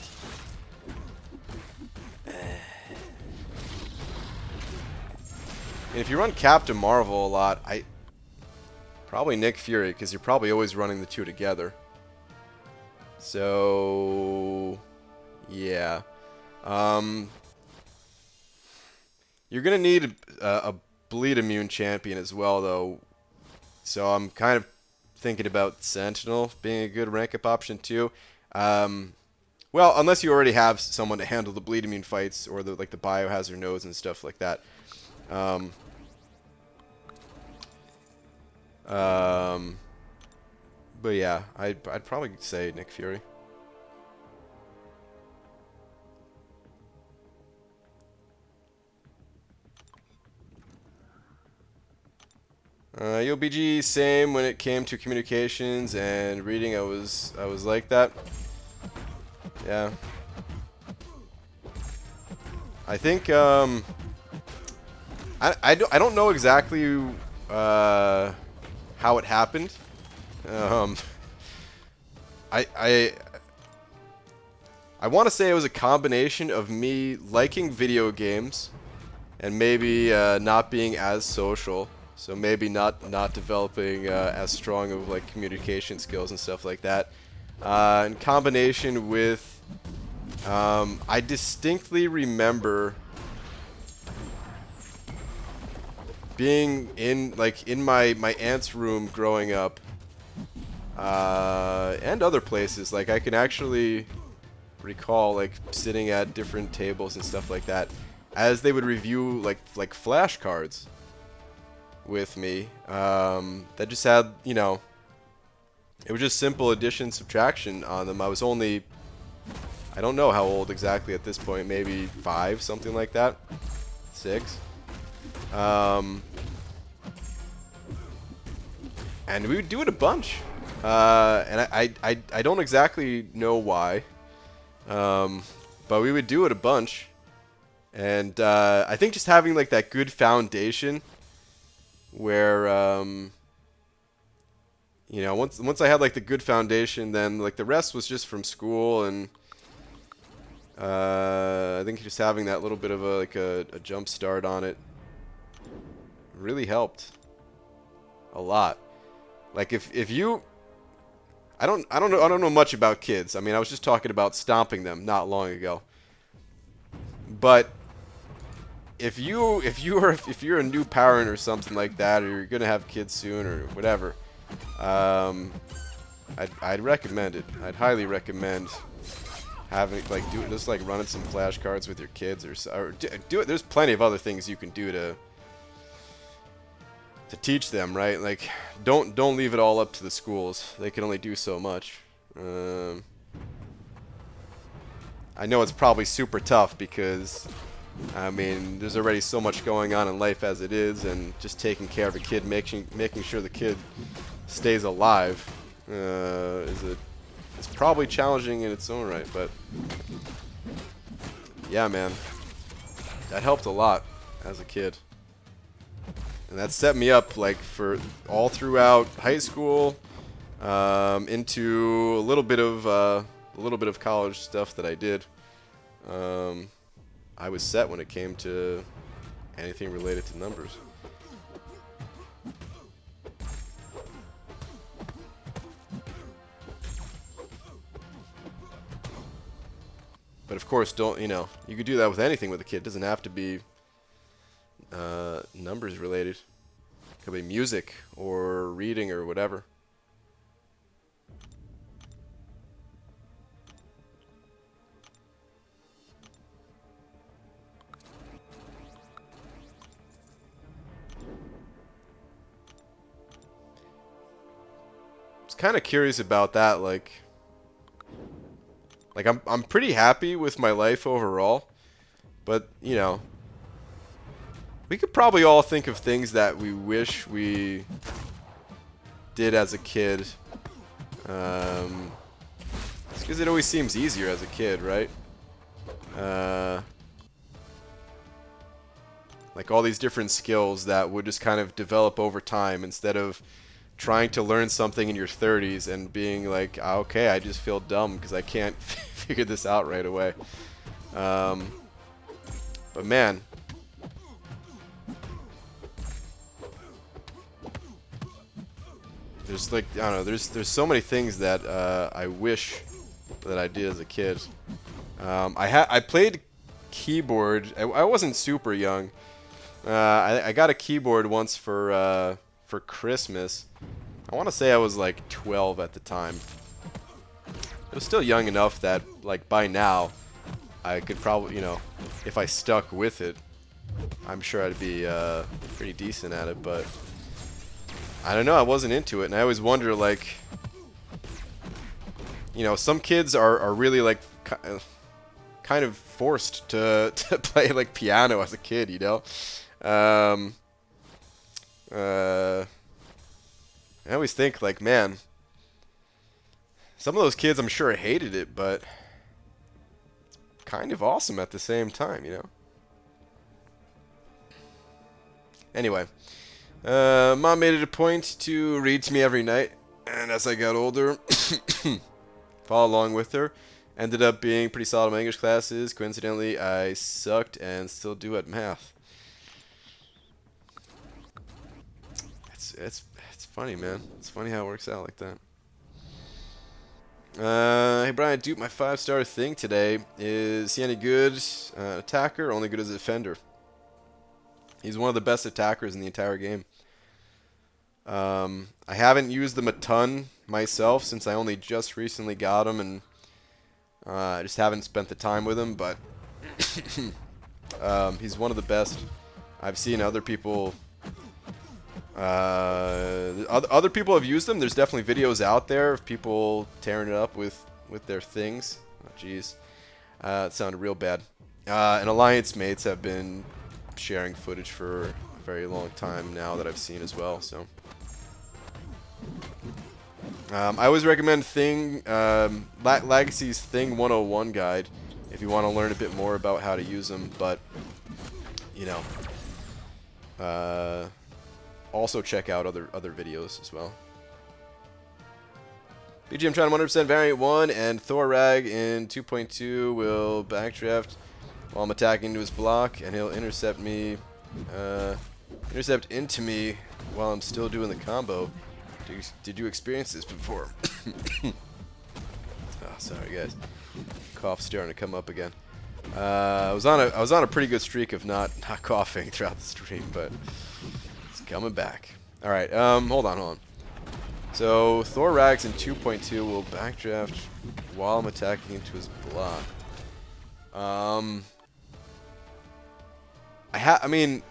And if you run Captain Marvel a lot, probably Nick Fury, because you're probably always running the two together. So yeah, you're gonna need a bleed immune champion as well, though. So I'm kind of thinking about Sentinel being a good rank up option too. Well, unless you already have someone to handle the bleed immune fights or the biohazard nodes and stuff like that. But yeah, I'd probably say Nick Fury. UBG, same when it came to communications and reading. I was like that. Yeah. I think I don't know exactly how it happened. Um, I I I want to say it was a combination of me liking video games and maybe not being as social, so maybe not developing as strong of like communication skills and stuff like that. In combination with, I distinctly remember being in my aunt's room growing up, and other places. Like I can actually recall like sitting at different tables and stuff like that as they would review like flashcards with me, that just had, you know, it was just simple addition subtraction on them. I was only, I don't know how old exactly at this point, maybe 5, something like that, 6. And we would do it a bunch, and I don't exactly know why, but we would do it a bunch. And I think just having like that good foundation where, you know, once I had like the good foundation, then like the rest was just from school. And I think just having that little bit of a jump start on it really helped a lot. Like if you, I don't know much about kids. I mean, I was just talking about stomping them not long ago. But if you're a new parent or something like that, or you're gonna have kids soon or whatever, I'd recommend it. I'd highly recommend having just running some flashcards with your kids, or do it. There's plenty of other things you can do to teach them, right? Like don't leave it all up to the schools. They can only do so much. I know it's probably super tough because, I mean, there's already so much going on in life as it is, and just taking care of a kid, making sure the kid stays alive, it's probably challenging in its own right. But yeah, man, that helped a lot as a kid, and that set me up like for all throughout high school, into a little bit of college stuff that I did. I was set when it came to anything related to numbers. But of course, you could do that with anything with a kid. It doesn't have to be numbers related. It could be music or reading or whatever. Kind of curious about that. Like I'm pretty happy with my life overall, but you know, we could probably all think of things that we wish we did as a kid. It's because it always seems easier as a kid, right? Like all these different skills that would just kind of develop over time, instead of trying to learn something in your 30s and being like, ah, okay, I just feel dumb because I can't figure this out right away. But man, there's like, I don't know, there's so many things that I wish that I did as a kid. I played keyboard. I wasn't super young. I got a keyboard once for Christmas. I want to say I was like 12 at the time. It was still young enough that like by now I could probably, you know, if I stuck with it, I'm sure I'd be pretty decent at it. But I don't know, I wasn't into it, and I always wonder, like, you know, some kids are really like kind of forced to play like piano as a kid, you know. I always think like, man, some of those kids I'm sure hated it, but kind of awesome at the same time, you know. Anyway, Mom made it a point to read to me every night, and as I got older, follow along with her. Ended up being pretty solid in my English classes. Coincidentally, I sucked and still do at math. It's funny, man. It's funny how it works out like that. Hey Brian, dude, my 5-star thing today is he any good attacker or only good as a defender? He's one of the best attackers in the entire game. I haven't used them a ton myself since I only just recently got him, and I just haven't spent the time with him, but he's one of the best. I've seen other people other people have used them. There's definitely videos out there of people tearing it up with their things. Oh, jeez. It sounded real bad. And Alliance mates have been sharing footage for a very long time now that I've seen as well. So I always recommend Legacy's Thing 101 guide if you want to learn a bit more about how to use them. But you know, also check out other videos as well. BG, I'm trying to 100% variant 1, and Thorag in 2.2 will backdraft while I'm attacking into his block, and he'll intercept me, intercept into me while I'm still doing the combo. Did you experience this before? Oh, sorry guys. Cough's starting to come up again. I was on a pretty good streak of not coughing throughout the stream, but it's coming back. All right, hold on. So Thorax in 2.2 will backdraft while I'm attacking into his block. I mean,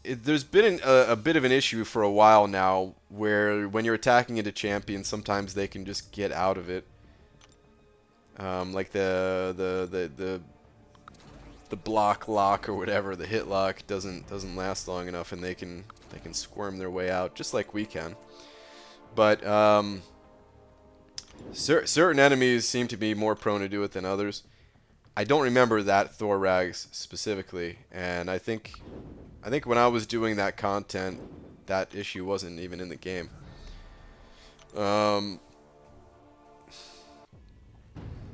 there's been a bit of an issue for a while now where when you're attacking into champions, sometimes they can just get out of it. Like the block lock or whatever, the hit lock doesn't last long enough, and they can squirm their way out just like we can. But certain enemies seem to be more prone to do it than others. I don't remember that Thorax specifically, and I think when I was doing that content, that issue wasn't even in the game.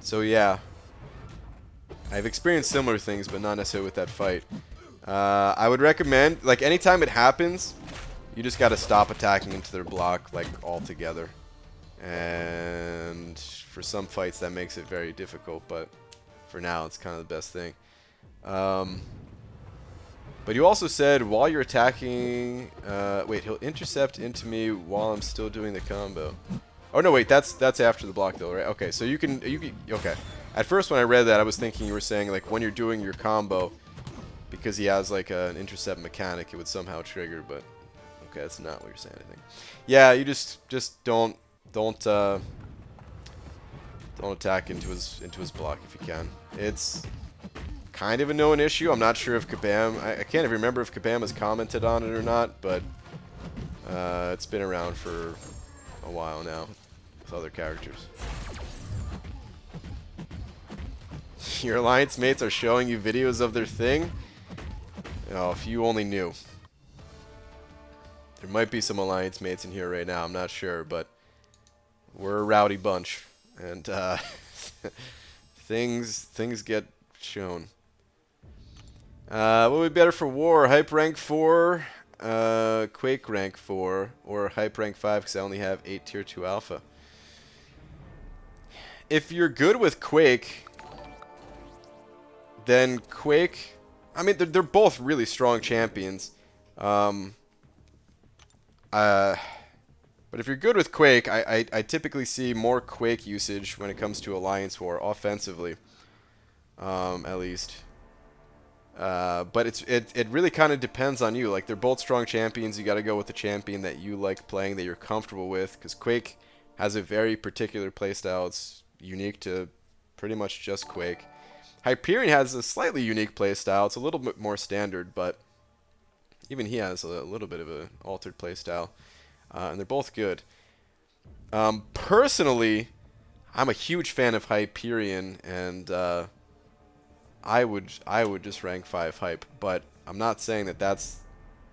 So yeah, I've experienced similar things, but not necessarily with that fight. I would recommend, like, anytime it happens, you just gotta stop attacking into their block, like, altogether. And for some fights, that makes it very difficult, but for now, it's kind of the best thing. But you also said while you're attacking, wait, he'll intercept into me while I'm still doing the combo. Oh no, wait, that's after the block though, right? Okay, so you can okay. At first when I read that, I was thinking you were saying like when you're doing your combo, because he has like an intercept mechanic, it would somehow trigger. But okay, that's not what you're saying, I think. Yeah, you just don't attack into his block if you can. It's kind of a known issue. I'm not sure if Kabam, I can't even remember if Kabam has commented on it or not, but it's been around for a while now with other characters. Your alliance mates are showing you videos of their thing? Oh, if you only knew. There might be some alliance mates in here right now, I'm not sure, but we're a rowdy bunch, and things get shown. What would be better for war? Hype rank 4, Quake rank 4, or Hype rank 5 because I only have 8 tier 2 alpha? If you're good with Quake, then Quake, I mean, they're both really strong champions. But if you're good with Quake, I typically see more Quake usage when it comes to Alliance War offensively, at least. But it really kind of depends on you. Like, they're both strong champions. You got to go with the champion that you like playing, that you're comfortable with, because Quake has a very particular playstyle. It's unique to pretty much just Quake. Hyperion has a slightly unique playstyle. It's a little bit more standard, but even he has a little bit of an altered playstyle. And they're both good. Personally, I'm a huge fan of Hyperion, and I would just rank 5 Hype, but I'm not saying that that's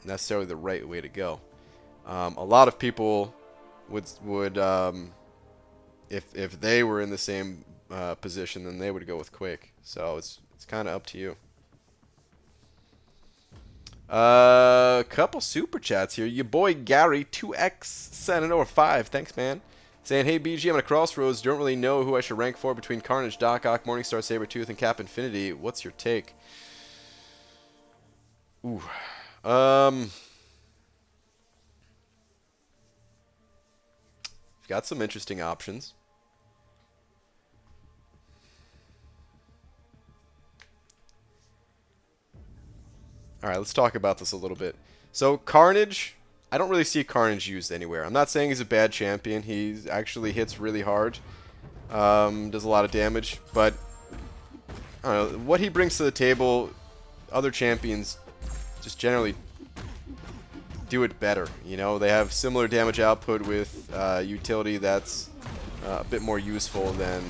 necessarily the right way to go. A lot of people would if they were in the same position, then they would go with Quake. So it's kind of up to you. Couple super chats here. Your boy Gary 2x sent it over 5. Thanks, man. Saying, hey BG, I'm at a crossroads. Don't really know who I should rank for between Carnage, Doc Ock, Morningstar, Sabretooth, and Cap Infinity. What's your take? Ooh. Got some interesting options. Alright, let's talk about this a little bit. So, Carnage, I don't really see Carnage used anywhere. I'm not saying he's a bad champion. He actually hits really hard. Does a lot of damage. But, I don't know, what he brings to the table, other champions just generally do it better. You know, they have similar damage output with utility that's a bit more useful than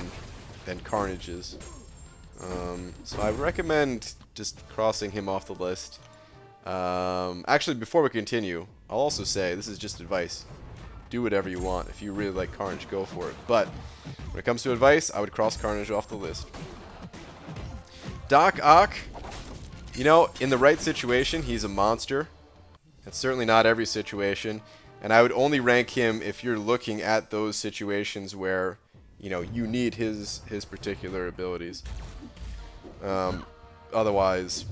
Carnage's. So I recommend just crossing him off the list. Actually, before we continue, I'll also say this is just advice. Do whatever you want. If you really like Carnage, go for it. But when it comes to advice, I would cross Carnage off the list. Doc Ock, you know, in the right situation, he's a monster. It's certainly not every situation. And I would only rank him if you're looking at those situations where, you know, you need his particular abilities. Otherwise,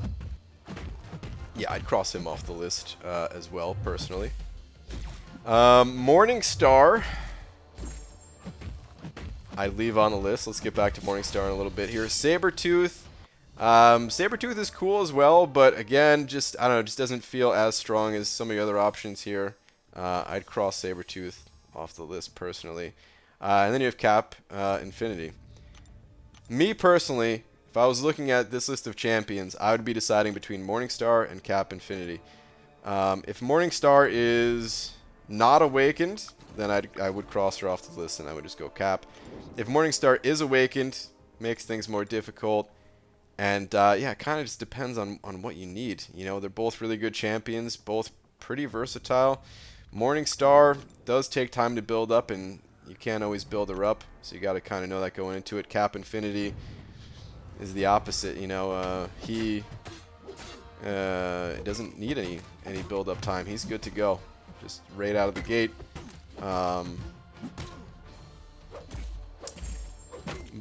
yeah, I'd cross him off the list as well, personally. Morningstar, I'd leave on the list. Let's get back to Morningstar in a little bit here. Sabretooth. Sabretooth is cool as well, but again, just, I don't know, just doesn't feel as strong as some of the other options here. I'd cross Sabretooth off the list, personally. And then you have Cap Infinity. Me, personally, if I was looking at this list of champions, I would be deciding between Morningstar and Cap Infinity. If Morningstar is not awakened, then I would cross her off the list and I would just go Cap. If Morningstar is awakened, makes things more difficult. And yeah, it kind of just depends on what you need. You know, they're both really good champions, both pretty versatile. Morningstar does take time to build up, and you can't always build her up, so you got to kind of know that going into it. Cap Infinity is the opposite. You know, he doesn't need any build up time. He's good to go, just right out of the gate.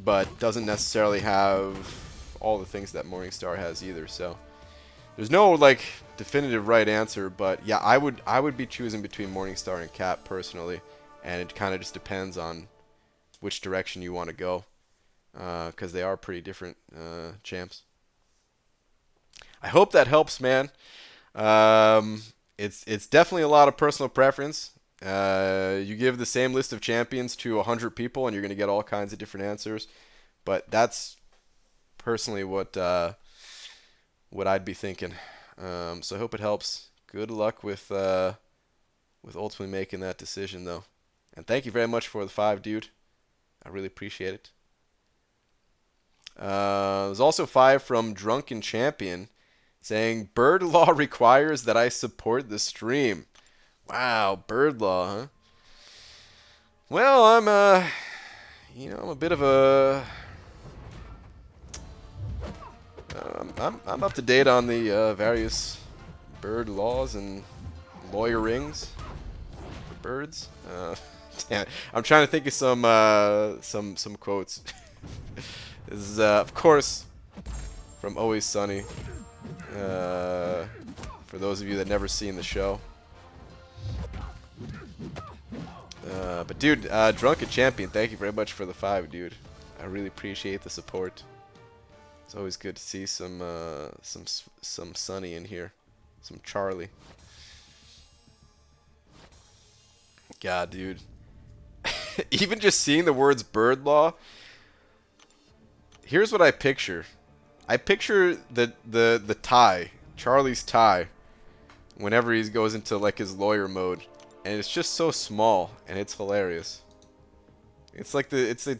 But doesn't necessarily have all the things that Morningstar has either. So there's no like definitive right answer, but yeah, I would be choosing between Morningstar and Cap personally, and it kind of just depends on which direction you want to go, because they are pretty different champs. I hope that helps, man. It's definitely a lot of personal preference. You give the same list of champions to 100 people and you're going to get all kinds of different answers, but that's personally what I'd be thinking. So I hope it helps. Good luck with ultimately making that decision, though. And thank you very much for the 5, dude. I really appreciate it. There's also 5 from Drunken Champion saying, Bird Law requires that I support the stream. Wow, Bird Law, huh? Well, I'm a bit of a... I'm up to date on the various bird laws and lawyerings for birds. Damn, I'm trying to think of some quotes. This is of course from Always Sunny. For those of you that never seen the show. But dude, Drunken Champion, thank you very much for the 5, dude. I really appreciate the support. It's always good to see some Sunny in here, some Charlie. God, dude. Even just seeing the words bird law. Here's what I picture. I picture the tie, Charlie's tie, whenever he goes into like his lawyer mode, and it's just so small and it's hilarious. It's like it's the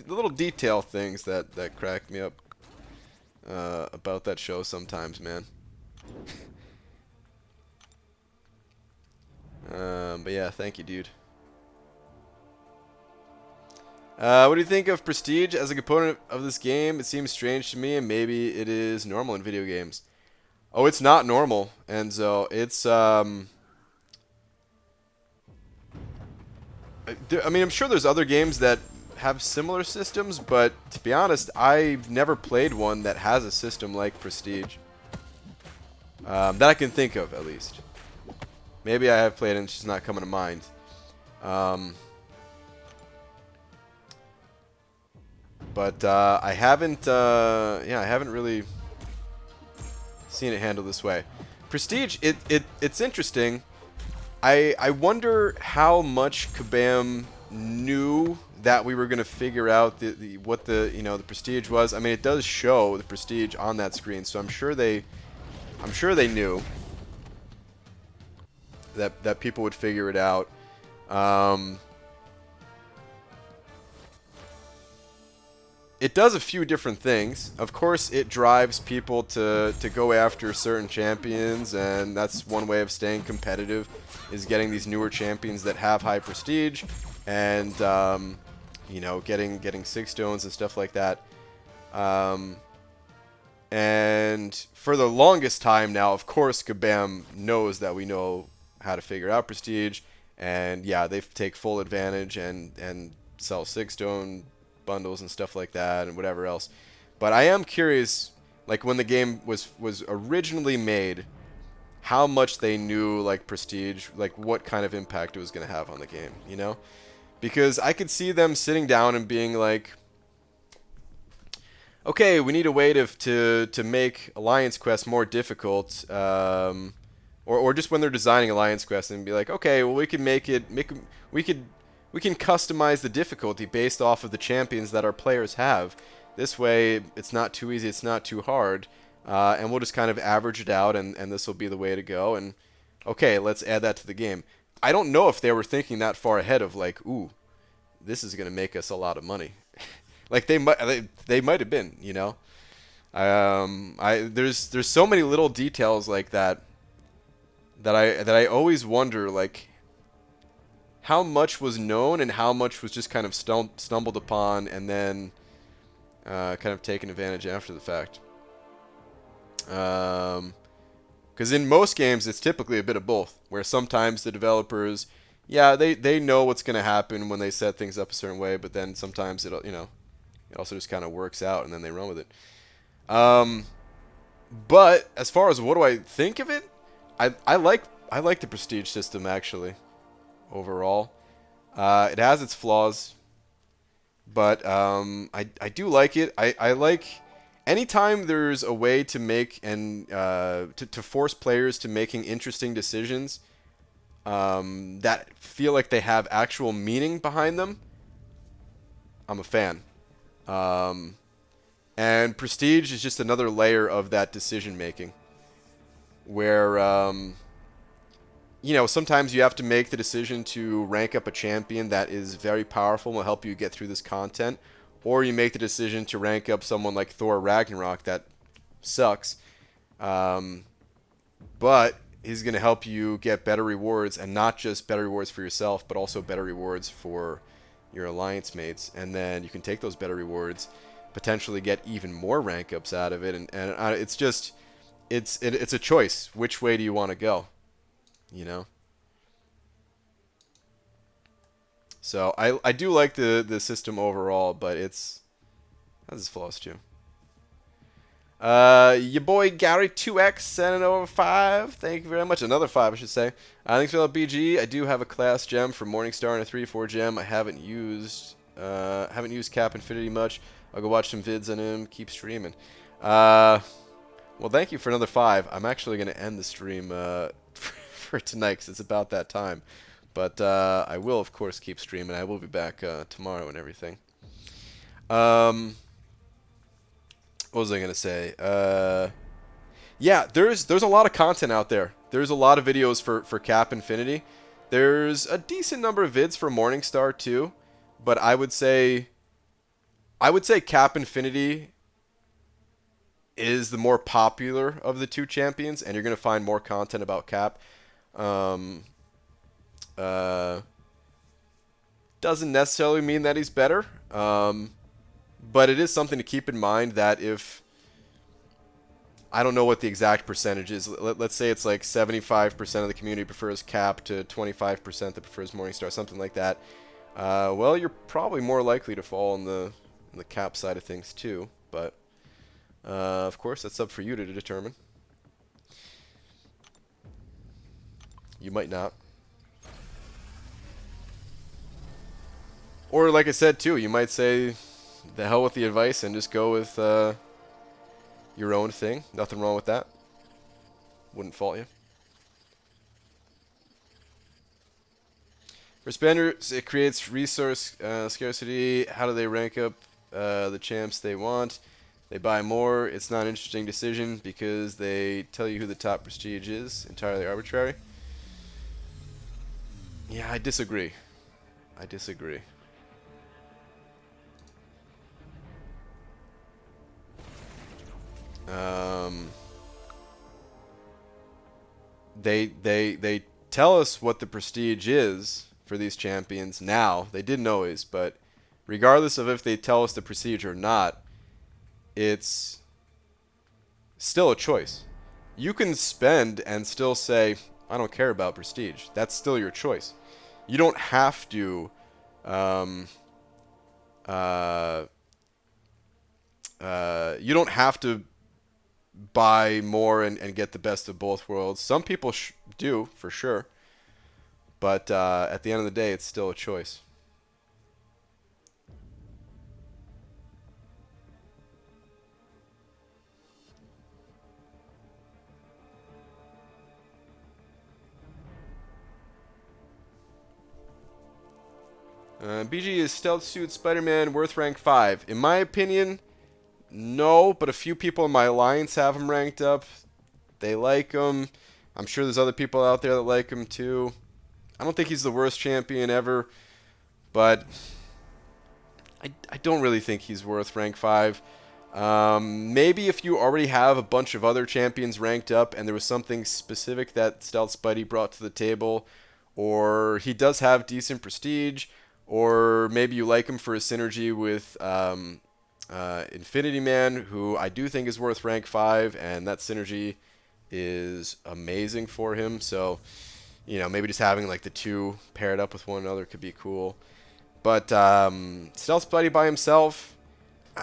little detail things that crack me up about that show sometimes, man. But yeah, thank you, dude. What do you think of Prestige as a component of this game? It seems strange to me, and maybe it is normal in video games. Oh, it's not normal, Enzo. It's I mean, I'm sure there's other games that have similar systems, but to be honest, I've never played one that has a system like Prestige. That I can think of, at least. Maybe I have played it and it's just not coming to mind. But I haven't, yeah, I haven't really seen it handled this way. Prestige, it's interesting. I wonder how much Kabam knew that we were going to figure out what the Prestige was. I mean, it does show the Prestige on that screen, so I'm sure they knew that people would figure it out. It does a few different things. Of course, it drives people to go after certain champions, and that's one way of staying competitive, is getting these newer champions that have high prestige, and you know, getting 6 stones and stuff like that. And for the longest time now, of course, Kabam knows that we know how to figure out prestige, and yeah, they take full advantage and sell 6 stone bundles and stuff like that and whatever else. But I am curious, like when the game was originally made, how much they knew like prestige, like what kind of impact it was going to have on the game, you know? Because I could see them sitting down and being like, okay, we need a way to make Alliance Quest more difficult, or just when they're designing Alliance Quest and be like, okay, well we can we can customize the difficulty based off of the champions that our players have. This way, it's not too easy, it's not too hard, and we'll just kind of average it out, and this will be the way to go. And okay, let's add that to the game. I don't know if they were thinking that far ahead of like, ooh, this is gonna make us a lot of money. Like they might have been, you know. There's so many little details like that I always wonder, like, how much was known and how much was just kind of stumbled upon and then kind of taken advantage after the fact. Because in most games, it's typically a bit of both, where sometimes the developers, yeah, they know what's going to happen when they set things up a certain way, but then sometimes it also just kind of works out and then they run with it. But as far as what do I think of it, I like the prestige system actually. Overall, it has its flaws, but I do like it. I like anytime there's a way to make and to force players to making interesting decisions that feel like they have actual meaning behind them. I'm a fan. And prestige is just another layer of that decision making, where you know, sometimes you have to make the decision to rank up a champion that is very powerful and will help you get through this content, or you make the decision to rank up someone like Thor Ragnarok that sucks, but he's going to help you get better rewards, and not just better rewards for yourself, but also better rewards for your alliance mates, and then you can take those better rewards, potentially get even more rank ups out of it, and it's just, it's a choice. Which way do you want to go? You know, so I do like the system overall, but it has its flaws too. Your boy Gary 2X sent it over 5. Thank you very much. Another 5, I should say. Thanks for that, BG. I do have a class gem for Morningstar and a 3-4 gem. I haven't used Cap Infinity much. I'll go watch some vids on him. Keep streaming. Well, thank you for another 5. I'm actually gonna end the stream for tonight because it's about that time, but I will of course keep streaming. I will be back tomorrow and everything. What was I gonna say? Yeah, there's a lot of content out there. There's a lot of videos for Cap Infinity. There's a decent number of vids for Morningstar too, but I would say Cap Infinity is the more popular of the two champions, and you're going to find more content about Cap. Um, uh, doesn't necessarily mean that he's better, but it is something to keep in mind that if I don't know what the exact percentage is. Let's say it's like 75% of the community prefers Cap to 25% that prefers Morningstar, something like that. Well, you're probably more likely to fall on the Cap side of things too, but of course that's up for you to determine. You might not. Or like I said too, you might say the hell with the advice and just go with your own thing. Nothing wrong with that. Wouldn't fault you. For spenders, it creates resource scarcity. How do they rank up the champs they want? They buy more. It's not an interesting decision because they tell you who the top prestige is. Entirely arbitrary. Yeah, I disagree. I disagree. They tell us what the prestige is for these champions now. They didn't always, but regardless of if they tell us the prestige or not, it's still a choice. You can spend and still say, I don't care about prestige. That's still your choice. You don't have to you don't have to buy more and get the best of both worlds. Some people do, for sure. But at the end of the day, it's still a choice. BG, is Stealth Suit Spider-Man worth rank 5? In my opinion, no, but a few people in my alliance have him ranked up. They like him. I'm sure there's other people out there that like him too. I don't think he's the worst champion ever, but I don't really think he's worth rank 5. Maybe if you already have a bunch of other champions ranked up and there was something specific that Stealth Spidey brought to the table, or he does have decent prestige, or maybe you like him for his synergy with Infinity Man, who I do think is worth rank 5, and that synergy is amazing for him. So, you know, maybe just having like the two paired up with one another could be cool. But Stealth Spidey by himself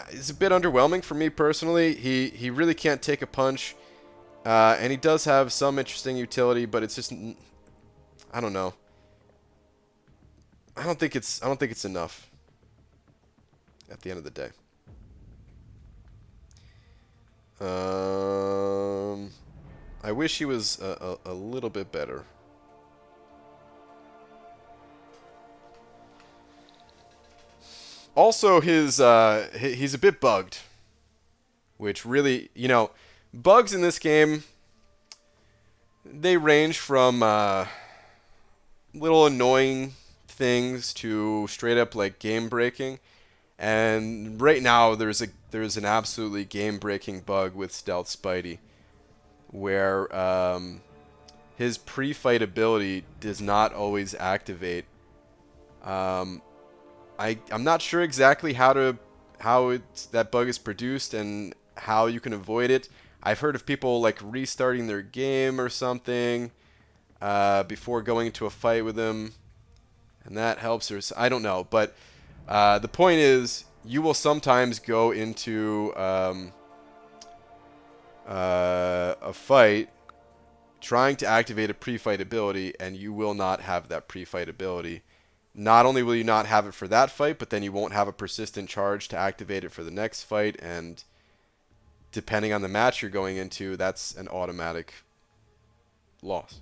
is a bit underwhelming for me personally. He really can't take a punch, and he does have some interesting utility, but it's just, I don't know. I don't think it's enough at the end of the day. I wish he was a little bit better. Also, he's a bit bugged, which really, you know, bugs in this game, they range from little annoying things to straight up like game breaking. And right now there's an absolutely game breaking bug with Stealth Spidey where his pre-fight ability does not always activate. I'm not sure exactly how that bug is produced and how you can avoid it. I've heard of people like restarting their game or something before going into a fight with him, and that helps. Or I don't know, but the point is, you will sometimes go into a fight trying to activate a pre-fight ability, and you will not have that pre-fight ability. Not only will you not have it for that fight, but then you won't have a persistent charge to activate it for the next fight, and depending on the match you're going into, that's an automatic loss.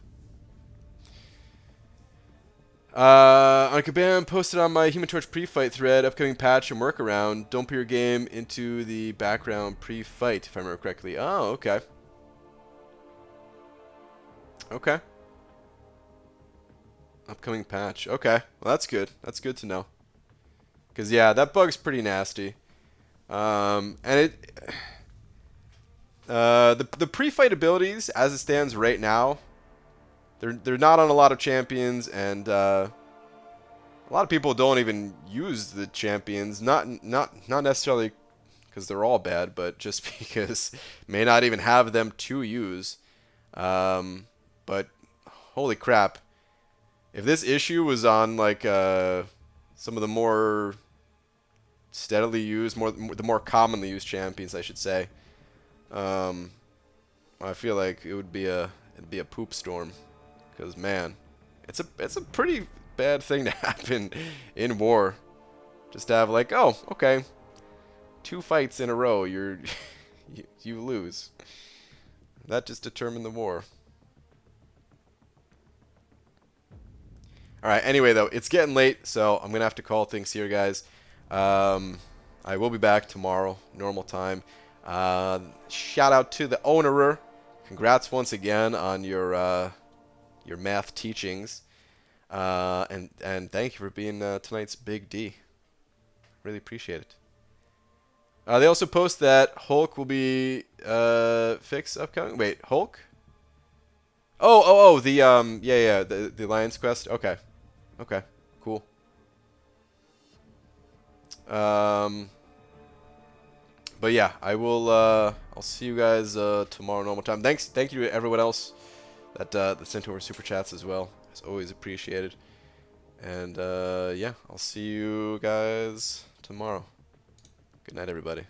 Kabam posted on my Human Torch pre-fight thread, upcoming patch and workaround. Don't put your game into the background pre-fight, if I remember correctly. Oh, okay. Okay. Upcoming patch. Okay. Well, that's good. That's good to know. Because yeah, that bug's pretty nasty. And the pre-fight abilities as it stands right now, they're not on a lot of champions, and a lot of people don't even use the champions. Not necessarily because they're all bad, but just because may not even have them to use. But holy crap, if this issue was on like some of the more steadily used, the more commonly used champions, I should say, I feel like it'd be a poop storm. Because man, it's a pretty bad thing to happen in war. Just to have like, oh, okay, 2 fights in a row, you lose. That just determined the war. All right. Anyway, though, it's getting late, so I'm gonna have to call things here, guys. I will be back tomorrow, normal time. Shout out to the ownerer. Congrats once again on your math teachings, and thank you for being tonight's Big D. Really appreciate it. They also post that Hulk will be fixed upcoming. Wait, Hulk? Oh, the yeah, the Lion's Quest. Okay, cool. But yeah, I'll see you guys tomorrow normal time. Thank you to everyone else that sent over super chats as well. It's always appreciated. And yeah, I'll see you guys tomorrow. Good night, everybody.